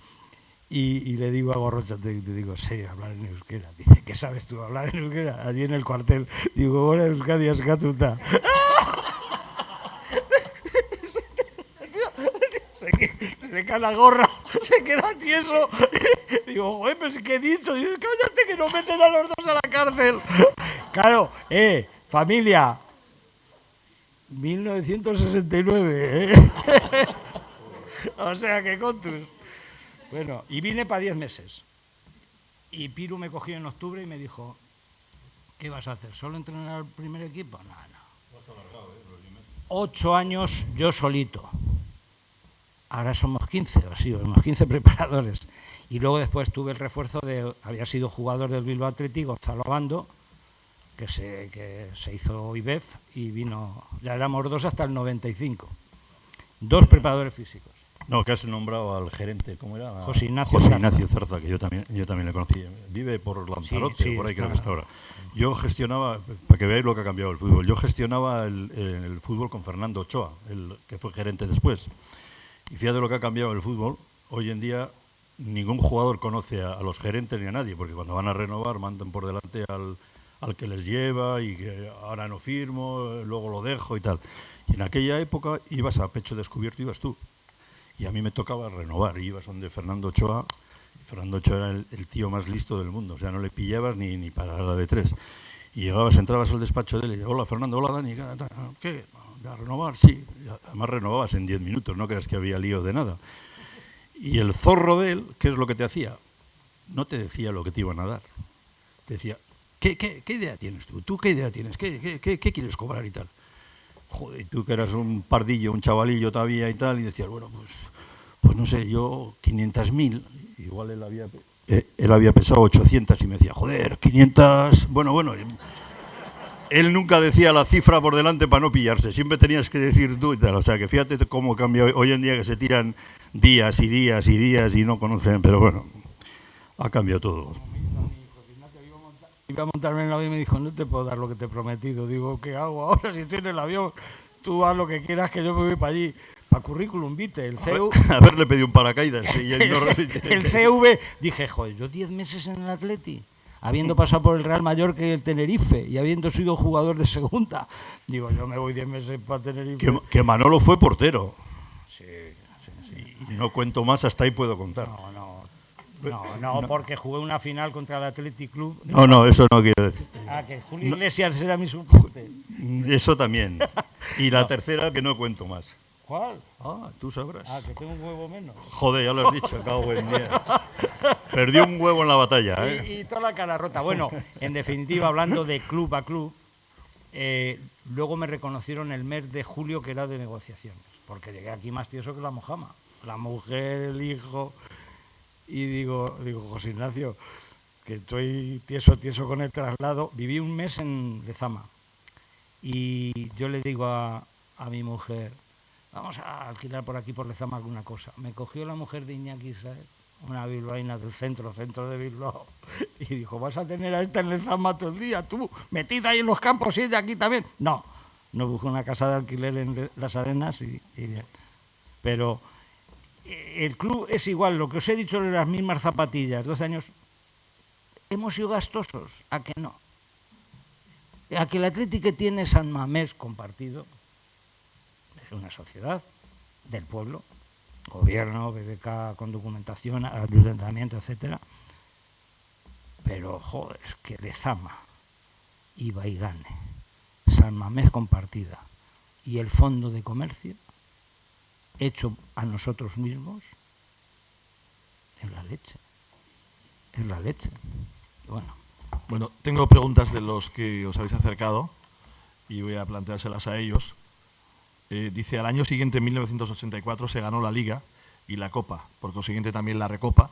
Y le digo a Gorrochategui, te digo, sé hablar en euskera. Dice, ¿qué sabes tú hablar en euskera? Allí en el cuartel. Digo, ahora Euskadi Askatuta. Se cae la gorra, se queda tieso. Digo, joder, pero ¿qué he dicho? Dice, cállate que nos meten a los dos a la cárcel. Claro, familia, 1969, O sea que contus. Bueno, y vine para 10 meses. Y Piru me cogió en octubre y me dijo, ¿qué vas a hacer? ¿Solo entrenar al primer equipo? No. 8 años yo solito. Ahora somos 15, o sí, unos 15 preparadores. Y luego después tuve el refuerzo había sido jugador del Bilbao Athletic, Gonzalo Bando, que se hizo IBEF y vino, ya éramos 2 hasta el 95. 2 preparadores físicos. No, que has nombrado al gerente, ¿cómo era? José Ignacio Zarza, que yo también le conocí. Vive por Lanzarote, sí, por ahí creo claro. que está ahora. Yo gestionaba, para que veáis lo que ha cambiado el fútbol, yo gestionaba el fútbol con Fernando Ochoa, que fue gerente después. Y fíjate lo que ha cambiado el fútbol. Hoy en día ningún jugador conoce a los gerentes ni a nadie, porque cuando van a renovar mandan por delante al que les lleva y que ahora no firmo, luego lo dejo y tal. Y en aquella época ibas a pecho descubierto, ibas tú. Y a mí me tocaba renovar, y ibas donde Fernando Ochoa. Fernando Ochoa era el tío más listo del mundo, o sea, no le pillabas ni para la de 3. Y llegabas, entrabas al despacho de él y hola Fernando, hola Dani, ¿qué? ¿A renovar? Sí. Además renovabas en 10 minutos, no creas que había lío de nada. Y el zorro de él, ¿qué es lo que te hacía? No te decía lo que te iban a dar. Te decía, ¿qué idea tienes tú? ¿Tú qué idea tienes? ¿Qué quieres cobrar y tal? Joder, y tú que eras un pardillo, un chavalillo todavía y tal, y decías, bueno, pues no sé, yo 500.000, igual él había pesado 800 y me decía, joder, 500, bueno. Él nunca decía la cifra por delante para no pillarse, siempre tenías que decir tú y tal. O sea, que fíjate cómo cambia hoy en día, que se tiran días y días y días y no conocen, pero bueno, ha cambiado todo. Iba a montarme en el avión y me dijo, no te puedo dar lo que te he prometido. Digo, ¿qué hago ahora si estoy en el avión? Tú haz lo que quieras, que yo me voy para allí. Para currículum vitae, el CV. Haberle pedido un paracaídas. Y él no el CV, dije, joder, yo 10 meses en el Atleti, habiendo pasado por el Real Mallorca y el Tenerife, y habiendo sido jugador de segunda. Digo, yo me voy 10 meses para Tenerife. Que Manolo fue portero. Sí. Y no cuento más, hasta ahí puedo contar. No, porque jugué una final contra el Athletic Club. No, eso no quiero decir. Que Julio Iglesias era mi suplente. Eso también. Y la tercera, que no cuento más. ¿Cuál? Tú sabrás. Que tengo un huevo menos. Joder, ya lo has dicho, cago en mierda. Perdió un huevo en la batalla, ¿eh? Y toda la cara rota. Bueno, en definitiva, hablando de club a club, luego me reconocieron el mes de julio que era de negociaciones, porque llegué aquí más tieso que la mojama. La mujer, el hijo... Y digo, José Ignacio, que estoy tieso con el traslado. Viví un mes en Lezama y yo le digo a mi mujer, vamos a alquilar por aquí por Lezama alguna cosa. Me cogió la mujer de Iñaki Saez, una bilbaína del centro de Bilbao, y dijo, vas a tener a esta en Lezama todo el día, tú, metida ahí en los campos y ella aquí también. No busco una casa de alquiler en Las Arenas y bien. Pero... el club es igual, lo que os he dicho de las mismas zapatillas, 12 años, hemos sido gastosos, ¿a que no? A que el Atlético que tiene San Mamés compartido, es una sociedad del pueblo, gobierno, BBK con documentación, ayuntamiento, etcétera, pero joder, es que Lezama, Ibaigane, San Mamés compartida y el fondo de comercio hecho a nosotros mismos, es la leche. Bueno, tengo preguntas de los que os habéis acercado y voy a planteárselas a ellos. Dice, al año siguiente, en 1984, se ganó la Liga y la Copa, por consiguiente también la Recopa,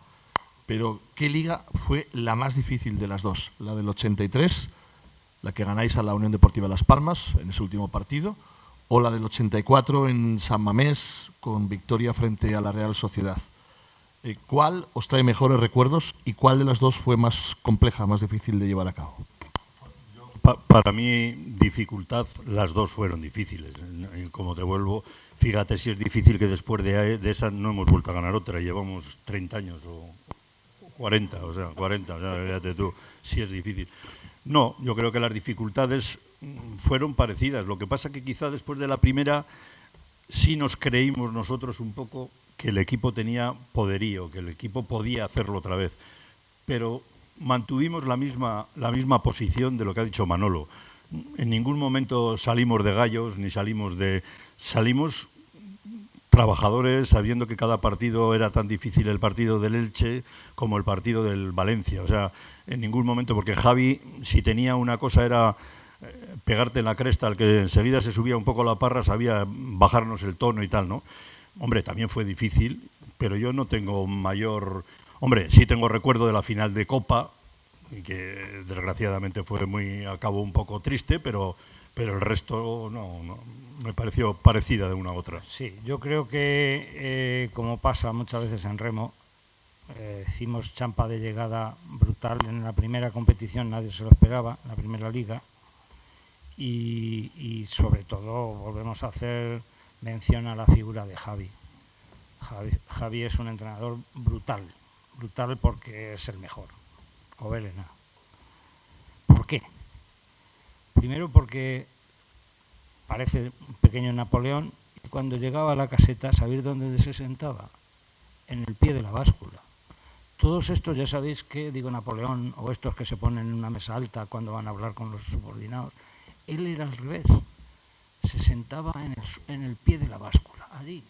pero ¿qué liga fue la más difícil de las dos? ¿La del 83, la que ganáis a la Unión Deportiva Las Palmas en ese último partido, o la del 84 en San Mamés con victoria frente a la Real Sociedad? ¿Cuál os trae mejores recuerdos y cuál de las dos fue más compleja, más difícil de llevar a cabo? Para mí, dificultad, las dos fueron difíciles. Como te vuelvo, fíjate si es difícil que después de esa no hemos vuelto a ganar otra. Llevamos 30 años o 40, fíjate tú, si es difícil. No, yo creo que las dificultades fueron parecidas. Lo que pasa que quizá después de la primera sí nos creímos nosotros un poco que el equipo tenía poderío, que el equipo podía hacerlo otra vez. Pero mantuvimos la misma posición de lo que ha dicho Manolo. En ningún momento salimos de gallos, ni salimos trabajadores, sabiendo que cada partido era tan difícil, el partido del Elche como el partido del Valencia. O sea, en ningún momento, porque Javi, si tenía una cosa era pegarte en la cresta, al que enseguida se subía un poco la parra, sabía bajarnos el tono y tal, ¿no? Hombre, también fue difícil, pero yo no tengo mayor... Hombre, sí tengo recuerdo de la final de Copa, que desgraciadamente acabó un poco triste, pero el resto no me pareció parecida de una a otra. Sí, yo creo que, como pasa muchas veces en remo, hicimos champa de llegada brutal. En la primera competición nadie se lo esperaba, en la primera liga, y sobre todo volvemos a hacer mención a la figura de Javi. Javi es un entrenador brutal porque es el mejor, Oberena. ¿Por qué? Primero porque parece un pequeño Napoleón, y cuando llegaba a la caseta, ¿sabéis dónde se sentaba? En el pie de la báscula. Todos estos, ya sabéis que, digo Napoleón, o estos que se ponen en una mesa alta cuando van a hablar con los subordinados, él era al revés. Se sentaba en el pie de la báscula, allí.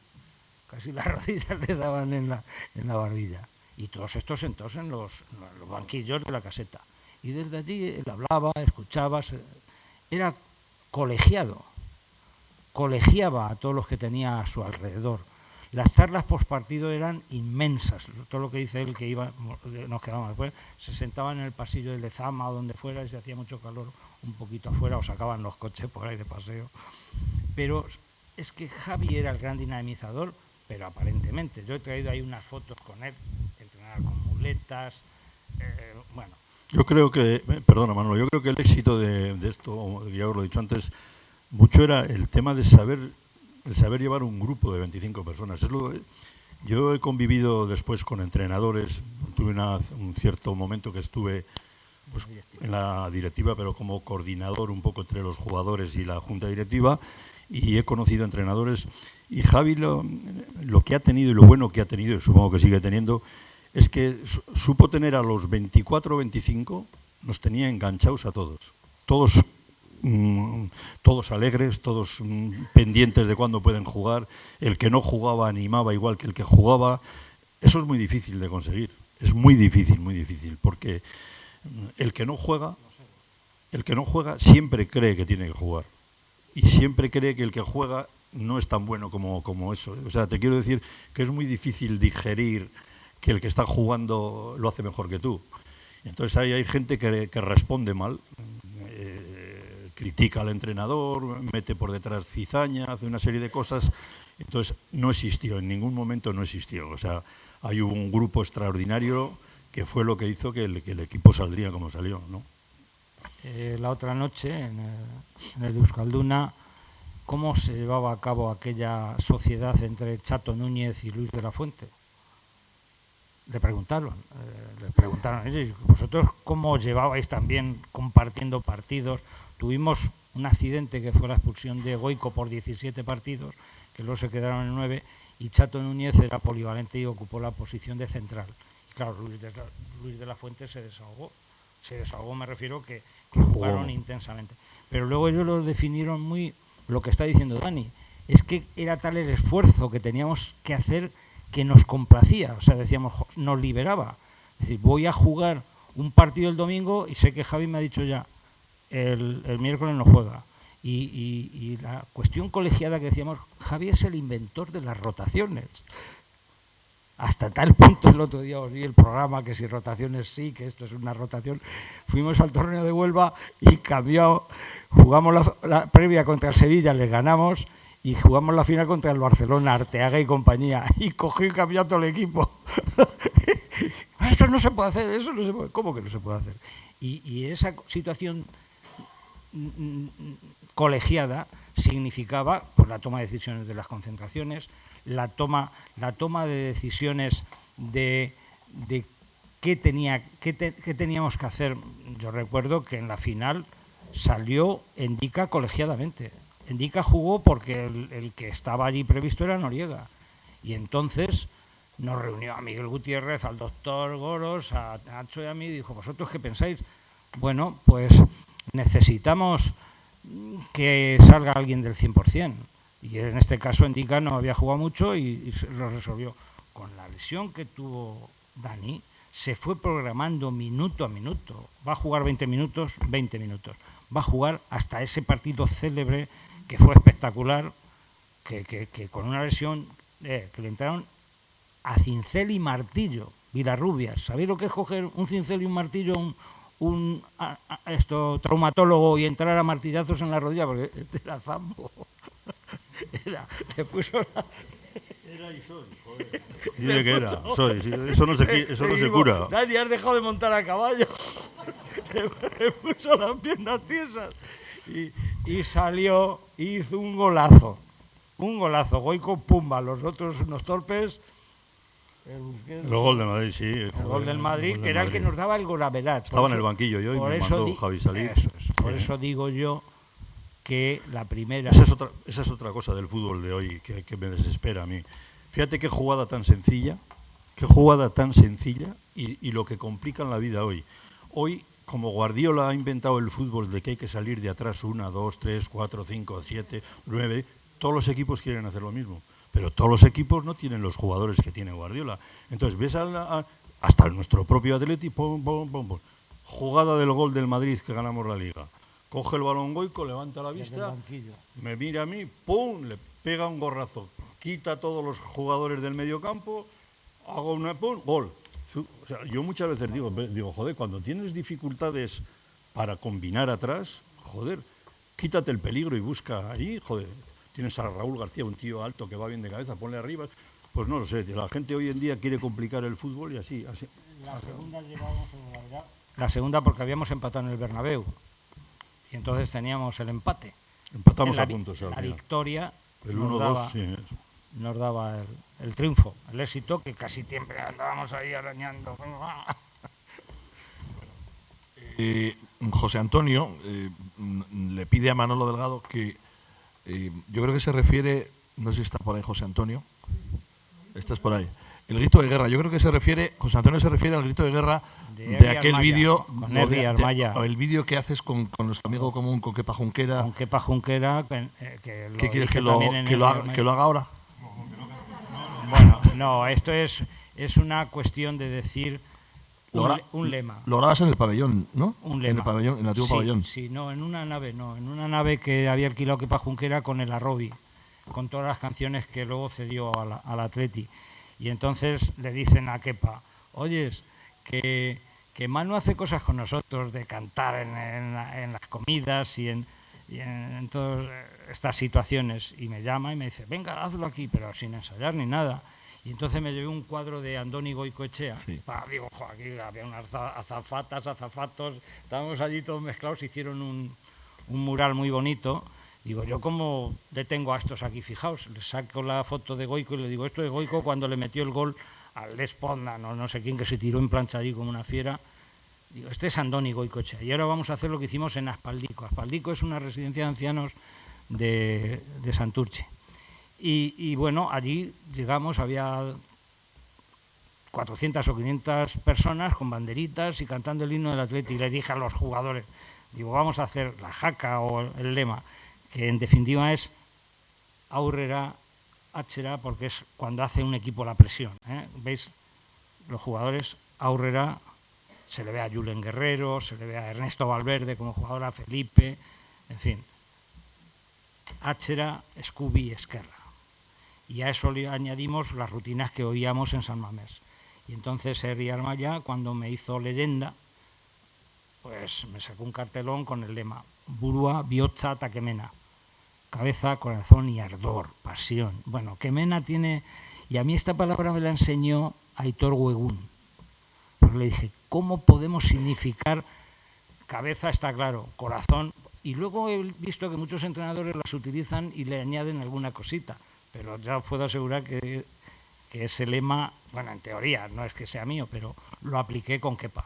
Casi las rodillas le daban en la barbilla. Y todos estos sentados en los banquillos de la caseta. Y desde allí él hablaba, escuchaba, era colegiado, colegiaba a todos los que tenía a su alrededor. Las charlas postpartido eran inmensas, todo lo que dice él, que nos quedábamos después, se sentaban en el pasillo de Lezama o donde fuera y se hacía mucho calor un poquito afuera o sacaban los coches por ahí de paseo. Pero es que Javi era el gran dinamizador, pero aparentemente. Yo he traído ahí unas fotos con él, entrenar con muletas, bueno. Yo creo que, perdona Manolo, yo creo que el éxito de esto, ya os lo he dicho antes, mucho era el tema de saber llevar un grupo de 25 personas. Yo he convivido después con entrenadores, tuve un cierto momento que estuve pues, en la directiva, pero como coordinador un poco entre los jugadores y la junta directiva, y he conocido entrenadores, y Javi lo que ha tenido y lo bueno que ha tenido, y supongo que sigue teniendo, es que supo tener a los 24 o 25, nos tenía enganchados a todos. Todos alegres, todos pendientes de cuándo pueden jugar. El que no jugaba animaba igual que el que jugaba. Eso es muy difícil de conseguir. Es muy difícil, porque el que no juega siempre cree que tiene que jugar. Y siempre cree que el que juega no es tan bueno como eso. O sea, te quiero decir que es muy difícil digerir que el que está jugando lo hace mejor que tú. Entonces ahí hay gente que responde mal, critica al entrenador, mete por detrás cizaña, hace una serie de cosas. Entonces no existió, en ningún momento no existió. O sea, hay un grupo extraordinario que fue lo que hizo que el equipo saldría como salió, ¿no? La otra noche, en el Euskalduna, ¿cómo se llevaba a cabo aquella sociedad entre Chato Núñez y Luis de la Fuente? Le preguntaron a ellos, ¿vosotros cómo llevabais también compartiendo partidos? Tuvimos un accidente que fue la expulsión de Goico por 17 partidos, que luego se quedaron en 9, y Chato Núñez era polivalente y ocupó la posición de central. Y claro, Luis de la Fuente se desahogó, me refiero que jugaron intensamente. Pero luego ellos lo definieron muy, lo que está diciendo Dani, es que era tal el esfuerzo que teníamos que hacer que nos complacía, o sea, decíamos, nos liberaba. Es decir, voy a jugar un partido el domingo y sé que Javi me ha dicho ya, el miércoles no juega. Y la cuestión colegiada que decíamos, Javi es el inventor de las rotaciones. Hasta tal punto, el otro día os vi el programa, que si rotaciones sí, que esto es una rotación. Fuimos al torneo de Huelva y cambió, jugamos la previa contra el Sevilla, les ganamos, y jugamos la final contra el Barcelona, Arteaga y compañía, y cogió y cambió todo el equipo. Eso no se puede hacer, eso no se puede. ¿Cómo que no se puede hacer? Y esa situación colegiada significaba pues, la toma de decisiones de las concentraciones, la toma de decisiones de qué teníamos que hacer. Yo recuerdo que en la final salió Endica colegiadamente. Endica jugó porque el que estaba allí previsto era Noriega. Y entonces nos reunió a Miguel Gutiérrez, al doctor Goros, a Nacho y a mí, y dijo, ¿vosotros qué pensáis? Bueno, pues necesitamos que salga alguien del 100%. Y en este caso Endica no había jugado mucho y lo resolvió. Con la lesión que tuvo Dani, se fue programando minuto a minuto. Va a jugar 20 minutos, 20 minutos. Va a jugar hasta ese partido célebre que fue espectacular, que con una lesión que le entraron a cincel y martillo, Vilarrubias. ¿Sabéis lo que es coger un cincel y un martillo, un traumatólogo, y entrar a martillazos en la rodilla? Porque era Zambo. Le puso la... Era y soy, joder. Dile que era, soy. Eso no se cura. Dani, has dejado de montar a caballo. Le puso las piernas tiesas. Y salió, hizo un golazo. Goico, pumba, los otros unos torpes. El gol del Madrid, sí. El gol del Madrid, que era el que nos daba el golaverat. Estaba en el banquillo yo y me mandó Javi salir. Por eso digo yo que la primera... Esa es otra cosa del fútbol de hoy que me desespera a mí. Fíjate qué jugada tan sencilla, qué jugada tan sencilla y lo que complica en la vida hoy. Hoy, como Guardiola ha inventado el fútbol de que hay que salir de atrás 1, 2, 3, 4, 5, 7, 9, todos los equipos quieren hacer lo mismo. Pero todos los equipos no tienen los jugadores que tiene Guardiola. Entonces ves hasta nuestro propio Atleti, pum, pum, pum, pum. Jugada del gol del Madrid que ganamos la Liga. Coge el balón Goico, levanta la vista, me mira a mí, pum, le pega un gorrazo. Quita a todos los jugadores del medio campo, hago una pum, gol. O sea, yo muchas veces digo, joder, cuando tienes dificultades para combinar atrás, joder, quítate el peligro y busca ahí, joder. Tienes a Raúl García, un tío alto que va bien de cabeza, ponle arriba. Pues no lo sé, la gente hoy en día quiere complicar el fútbol y así. La segunda porque habíamos empatado en el Bernabéu y entonces teníamos el empate. Empatamos a puntos. La victoria el 1-2, sí, nos daba el triunfo, el éxito, que casi siempre andábamos ahí arañando. José Antonio le pide a Manolo Delgado que yo creo que se refiere, no sé si está por ahí José Antonio, estás por ahí, el grito de guerra, yo creo que José Antonio se refiere al grito de guerra de aquel vídeo, el vídeo que haces con nuestro amigo común, con Kepa Junquera. Con Kepa Junquera, ¿Qué quieres que lo haga ahora? Bueno, no, esto es una cuestión de decir un lema. Lo grabas en el pabellón, ¿no? Un lema. En el antiguo pabellón. Sí, no, en una nave que había alquilado Kepa Junquera con el Arrobi, con todas las canciones que luego cedió al Atleti. Y entonces le dicen a Kepa, oyes, que Manu hace cosas con nosotros, de cantar en las comidas y en todas estas situaciones. Y me llama y me dice, venga, hazlo aquí, pero sin ensayar ni nada. Y entonces me llevé un cuadro de Andoni Goicoechea. Sí. Digo, aquí había unas azafatos, estábamos allí todos mezclados, hicieron un mural muy bonito. Digo, yo cómo le tengo a estos aquí, fijaos, le saco la foto de Goico y le digo, esto de Goico cuando le metió el gol al Esponda, no sé quién, que se tiró en plancha allí como una fiera. Digo, este es Andoni Goicoechea. Y ahora vamos a hacer lo que hicimos en Aspaldico. Aspaldico es una residencia de ancianos de Santurce. Y bueno, allí llegamos, había 400 o 500 personas con banderitas y cantando el himno del Atleti. Y le dije a los jugadores, digo, vamos a hacer la jaca o el lema, que en definitiva es aurrera, atxera, porque es cuando hace un equipo la presión. ¿Veis? Los jugadores, aurrera, se le ve a Julen Guerrero, se le ve a Ernesto Valverde como jugador, a Felipe, en fin. Atxera, Scooby, Esquerra. Y a eso le añadimos las rutinas que oíamos en San Mamés. Y entonces Herri Armaya, cuando me hizo leyenda, pues me sacó un cartelón con el lema Burua, Bihotza, Takemena. Cabeza, corazón y ardor, pasión. Bueno, Kemena tiene... Y a mí esta palabra me la enseñó Aitor Huegún. Porque le dije, ¿cómo podemos significar cabeza? Está claro, corazón. Y luego he visto que muchos entrenadores las utilizan y le añaden alguna cosita. Pero ya puedo asegurar que ese lema, bueno, en teoría, no es que sea mío, pero lo apliqué con Kepa.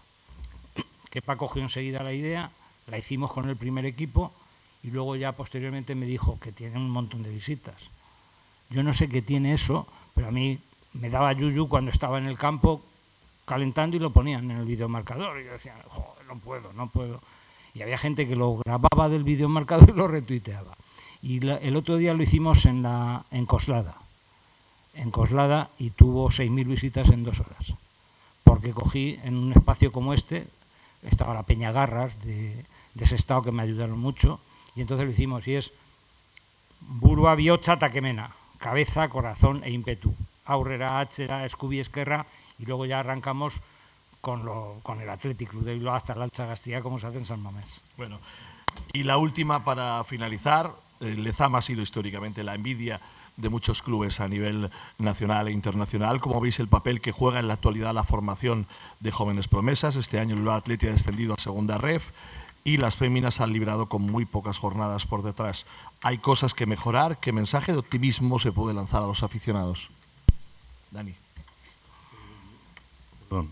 Kepa cogió enseguida la idea, la hicimos con el primer equipo y luego ya posteriormente me dijo que tiene un montón de visitas. Yo no sé qué tiene eso, pero a mí me daba yuyu cuando estaba en el campo calentando y lo ponían en el videomarcador. Y yo decía, joder, no puedo. Y había gente que lo grababa del videomarcador y lo retuiteaba. Y el otro día lo hicimos en Coslada, y tuvo 6.000 visitas en 2 horas. Porque cogí en un espacio como este, estaba la Peña Garras de ese estado que me ayudaron mucho, y entonces lo hicimos, y es Burua, Bihotza, Takemena, cabeza, corazón e ímpetu. Aurrera, atxera, Scooby, Esquerra, y luego ya arrancamos con el Athletic Club de Bilbao hasta la Alcha Gastilla, como se hace en San Mamés. Bueno, y la última para finalizar, Lezama ha sido históricamente la envidia de muchos clubes a nivel nacional e internacional. ¿Cómo veis el papel que juega en la actualidad la formación de jóvenes promesas? Este año el Bilbao Athletic ha descendido a segunda ref y las féminas han librado con muy pocas jornadas por detrás. ¿Hay cosas que mejorar? ¿Qué mensaje de optimismo se puede lanzar a los aficionados? Dani. Perdón.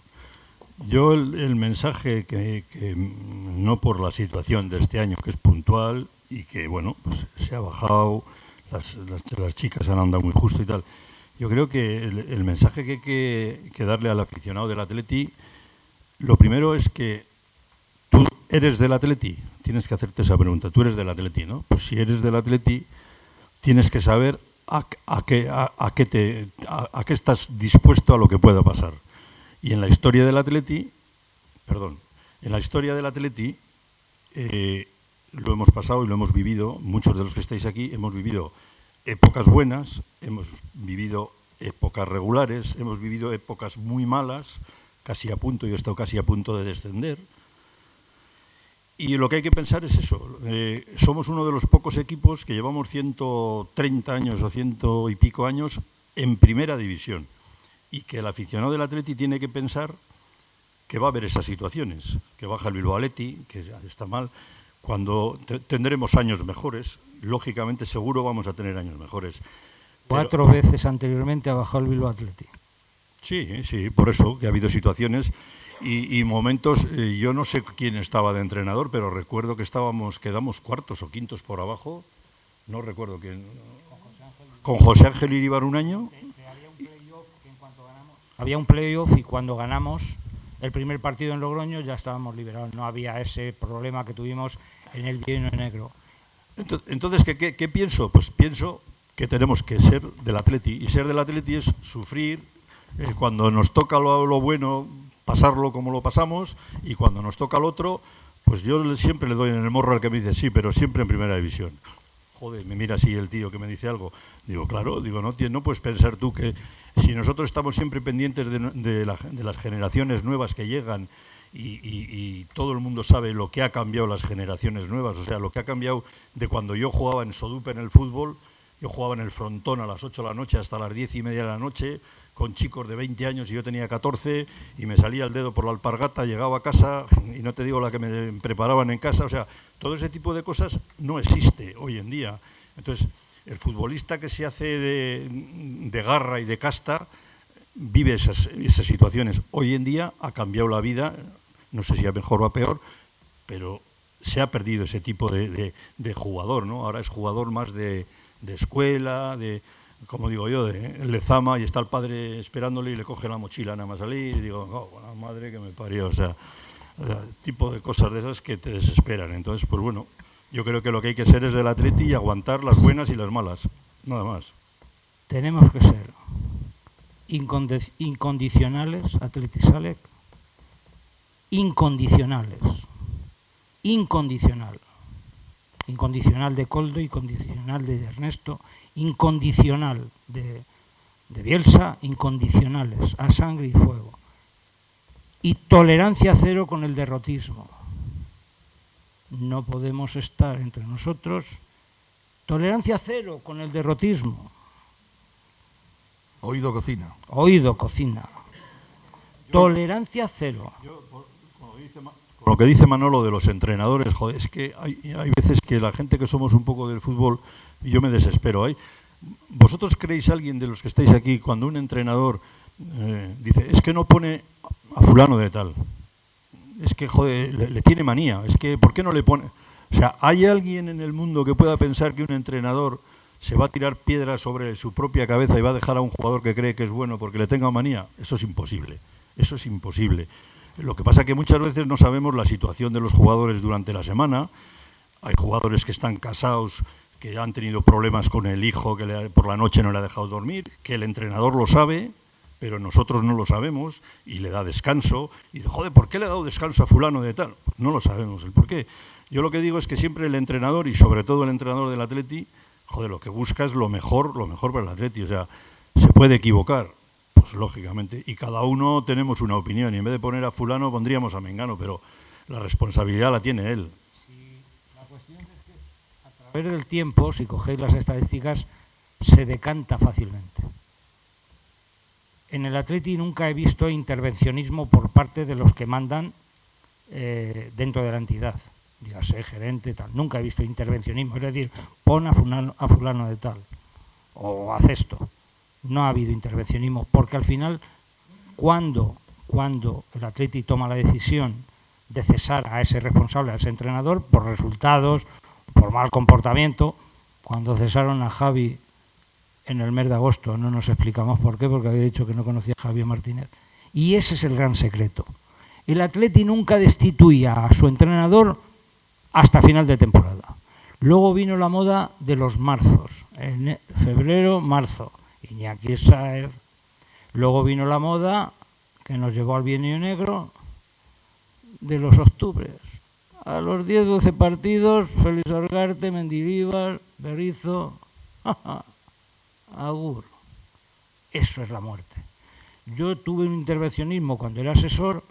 Yo el mensaje que no por la situación de este año, que es puntual y que, bueno, pues se ha bajado, las chicas han andado muy justo y tal. Yo creo que el mensaje que hay que darle al aficionado del Atleti, lo primero es que tú eres del Atleti, tienes que hacerte esa pregunta. Tú eres del Atleti, ¿no? Pues si eres del Atleti, tienes que saber a qué estás dispuesto a lo que pueda pasar. Y en la historia del Atleti, lo hemos pasado y lo hemos vivido, muchos de los que estáis aquí hemos vivido épocas buenas, hemos vivido épocas regulares, hemos vivido épocas muy malas, casi a punto, yo he estado casi a punto de descender. Y lo que hay que pensar es eso, somos uno de los pocos equipos que llevamos 130 años o 100 y pico años en primera división, y que el aficionado del Atleti tiene que pensar que va a haber esas situaciones, que baja el Bilbao Athletic, que está mal, cuando tendremos años mejores, lógicamente seguro vamos a tener años mejores. Cuatro veces anteriormente ha bajado el Bilbao Athletic. Sí, por eso que ha habido situaciones y momentos, yo no sé quién estaba de entrenador, pero recuerdo que quedamos cuartos o quintos por abajo, no recuerdo quién. Con José Ángel Iribar un año. Había un playoff y cuando ganamos el primer partido en Logroño ya estábamos liberados, no había ese problema que tuvimos en el Bienio Negro. Entonces, ¿qué pienso? Pues pienso que tenemos que ser del Atleti, y ser del Atleti es sufrir, cuando nos toca lo bueno, pasarlo como lo pasamos, y cuando nos toca lo otro, pues yo siempre le doy en el morro al que me dice sí, pero siempre en primera división. Joder, me mira así el tío que me dice algo. Digo, claro, no puedes pensar tú que si nosotros estamos siempre pendientes de las generaciones nuevas que llegan y todo el mundo sabe lo que ha cambiado las generaciones nuevas, o sea, lo que ha cambiado de cuando yo jugaba en Sodupe en el fútbol, yo jugaba en el Frontón a las 8 de la noche hasta las 10:30 de la noche, con chicos de 20 años y yo tenía 14, y me salía el dedo por la alpargata, llegaba a casa y no te digo la que me preparaban en casa, o sea, todo ese tipo de cosas no existe hoy en día. Entonces, el futbolista que se hace de garra y de casta vive esas situaciones. Hoy en día ha cambiado la vida, no sé si a mejor o a peor, pero se ha perdido ese tipo de jugador, ¿no? Ahora es jugador más de escuela, como digo yo, de Lezama, y está el padre esperándole y le coge la mochila nada más salir y digo, oh, la madre que me parió, o sea, tipo de cosas de esas que te desesperan. Entonces, pues bueno, yo creo que lo que hay que ser es del Atleti y aguantar las buenas y las malas, nada más. Tenemos que ser incondicionales, Athletic Salek, incondicional, incondicional de Koldo, incondicional de Ernesto, incondicional de Bielsa, incondicionales a sangre y fuego, y tolerancia cero con el derrotismo. No podemos estar entre nosotros, tolerancia cero con el derrotismo. Oído cocina. Oído cocina. Tolerancia cero. Con lo que dice Manolo de los entrenadores, joder, es que hay veces que la gente que somos un poco del fútbol, y yo me desespero. ¿Vosotros creéis, alguien de los que estáis aquí, cuando un entrenador dice, es que no pone a fulano de tal? Es que, joder, le tiene manía. Es que, ¿por qué no le pone? O sea, ¿hay alguien en el mundo que pueda pensar que un entrenador se va a tirar piedras sobre su propia cabeza y va a dejar a un jugador que cree que es bueno porque le tenga manía? Eso es imposible. Eso es imposible. Lo que pasa es que muchas veces no sabemos la situación de los jugadores durante la semana. Hay jugadores que están casados, que han tenido problemas con el hijo, que por la noche no le ha dejado dormir, que el entrenador lo sabe, pero nosotros no lo sabemos, y le da descanso. Y dice, joder, ¿por qué le ha dado descanso a fulano de tal? Pues no lo sabemos el por qué. Yo lo que digo es que siempre el entrenador, y sobre todo el entrenador del Atleti, joder, lo que busca es lo mejor para el Atleti. O sea, se puede equivocar, pues lógicamente, y cada uno tenemos una opinión, y en vez de poner a fulano pondríamos a Mengano, pero la responsabilidad la tiene él. Sí, la cuestión es que a través del tiempo, si cogéis las estadísticas, se decanta fácilmente. En el Atleti nunca he visto intervencionismo por parte de los que mandan dentro de la entidad, dígase gerente, tal. Nunca he visto intervencionismo, es decir, pon a fulano de tal, o haz esto. No ha habido intervencionismo, porque al final, cuando el Atleti toma la decisión de cesar a ese responsable, a ese entrenador, por resultados, por mal comportamiento, cuando cesaron a Javi en el mes de agosto. No nos explicamos por qué, porque había dicho que no conocía a Javier Martínez. Y ese es el gran secreto. El Atleti nunca destituía a su entrenador hasta final de temporada. Luego vino la moda de los marzos, en febrero, marzo, Iñaki Sáez. Luego vino la moda, que nos llevó al bienio negro, de los octubres. A los 10-12 partidos, Félix Orgarte, Mendilibar, Berizzo, agur. Eso es la muerte. Yo tuve un intervencionismo cuando era asesor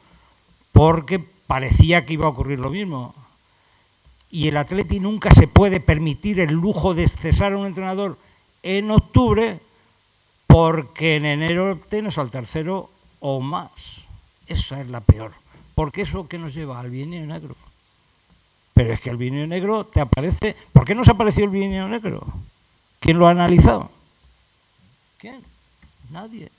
porque parecía que iba a ocurrir lo mismo. Y el Atleti nunca se puede permitir el lujo de cesar a un entrenador en octubre porque en enero tienes al tercero o más. Esa es la peor. Porque eso que nos lleva al bienio negro. Pero es que el bienio negro te aparece... ¿Por qué nos apareció el bienio negro? ¿Quién lo ha analizado? ¿Quién? Nadie.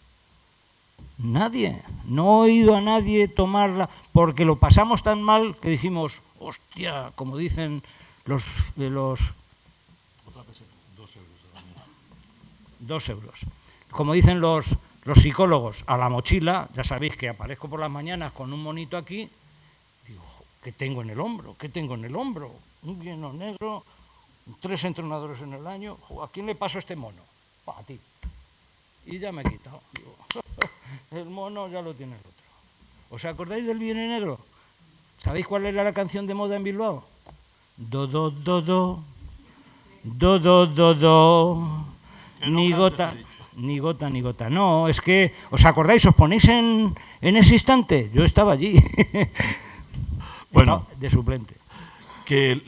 Nadie. No he oído a nadie tomarla porque lo pasamos tan mal que dijimos, hostia, como dicen los 2 euros. Como dicen los psicólogos, a la mochila, ya sabéis que aparezco por las mañanas con un monito aquí, digo, ¿qué tengo en el hombro? ¿Qué tengo en el hombro? Un bienio negro, 3 entrenadores en el año, ¿a quién le paso este mono? A ti. Y ya me he quitado. Digo, el mono ya lo tiene el otro. ¿Os acordáis del bienio negro? ¿Sabéis cuál era la canción de moda en Bilbao? Do, do, do, do, do, do, do, do, ni gota, ni gota, ni gota. No, es que, ¿os acordáis? ¿Os ponéis en ese instante? Yo estaba allí. Bueno, estaba de suplente. Que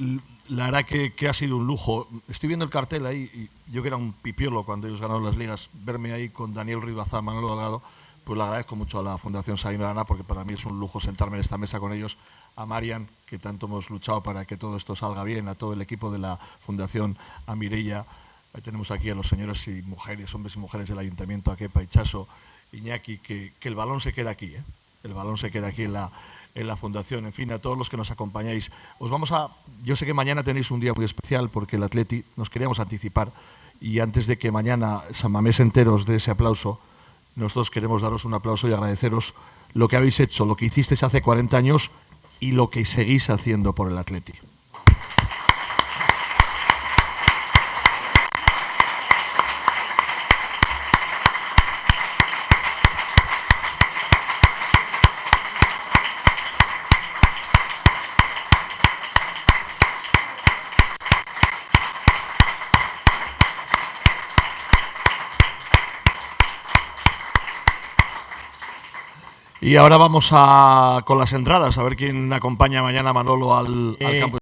la verdad que ha sido un lujo. Estoy viendo el cartel ahí, y yo que era un pipiolo cuando ellos ganaron las ligas, verme ahí con Daniel Ruiz Bazán, Manolo Delgado, pues le agradezco mucho a la Fundación Sabino Arana, porque para mí es un lujo sentarme en esta mesa con ellos, a Marian, que tanto hemos luchado para que todo esto salga bien, a todo el equipo de la Fundación, a Mireia. Ahí tenemos aquí a los señores y mujeres, hombres y mujeres del Ayuntamiento, a Kepa, Itxaso, Iñaki, que el balón se queda aquí, ¿eh? El balón se queda aquí en la Fundación. En fin, a todos los que nos acompañáis. Yo sé que mañana tenéis un día muy especial porque el Atleti nos queríamos anticipar, y antes de que mañana San Mamés enteros dé ese aplauso, nosotros queremos daros un aplauso y agradeceros lo que habéis hecho, lo que hicisteis hace 40 años y lo que seguís haciendo por el Atleti. Y ahora vamos con las entradas, a ver quién acompaña mañana a Manolo al campo.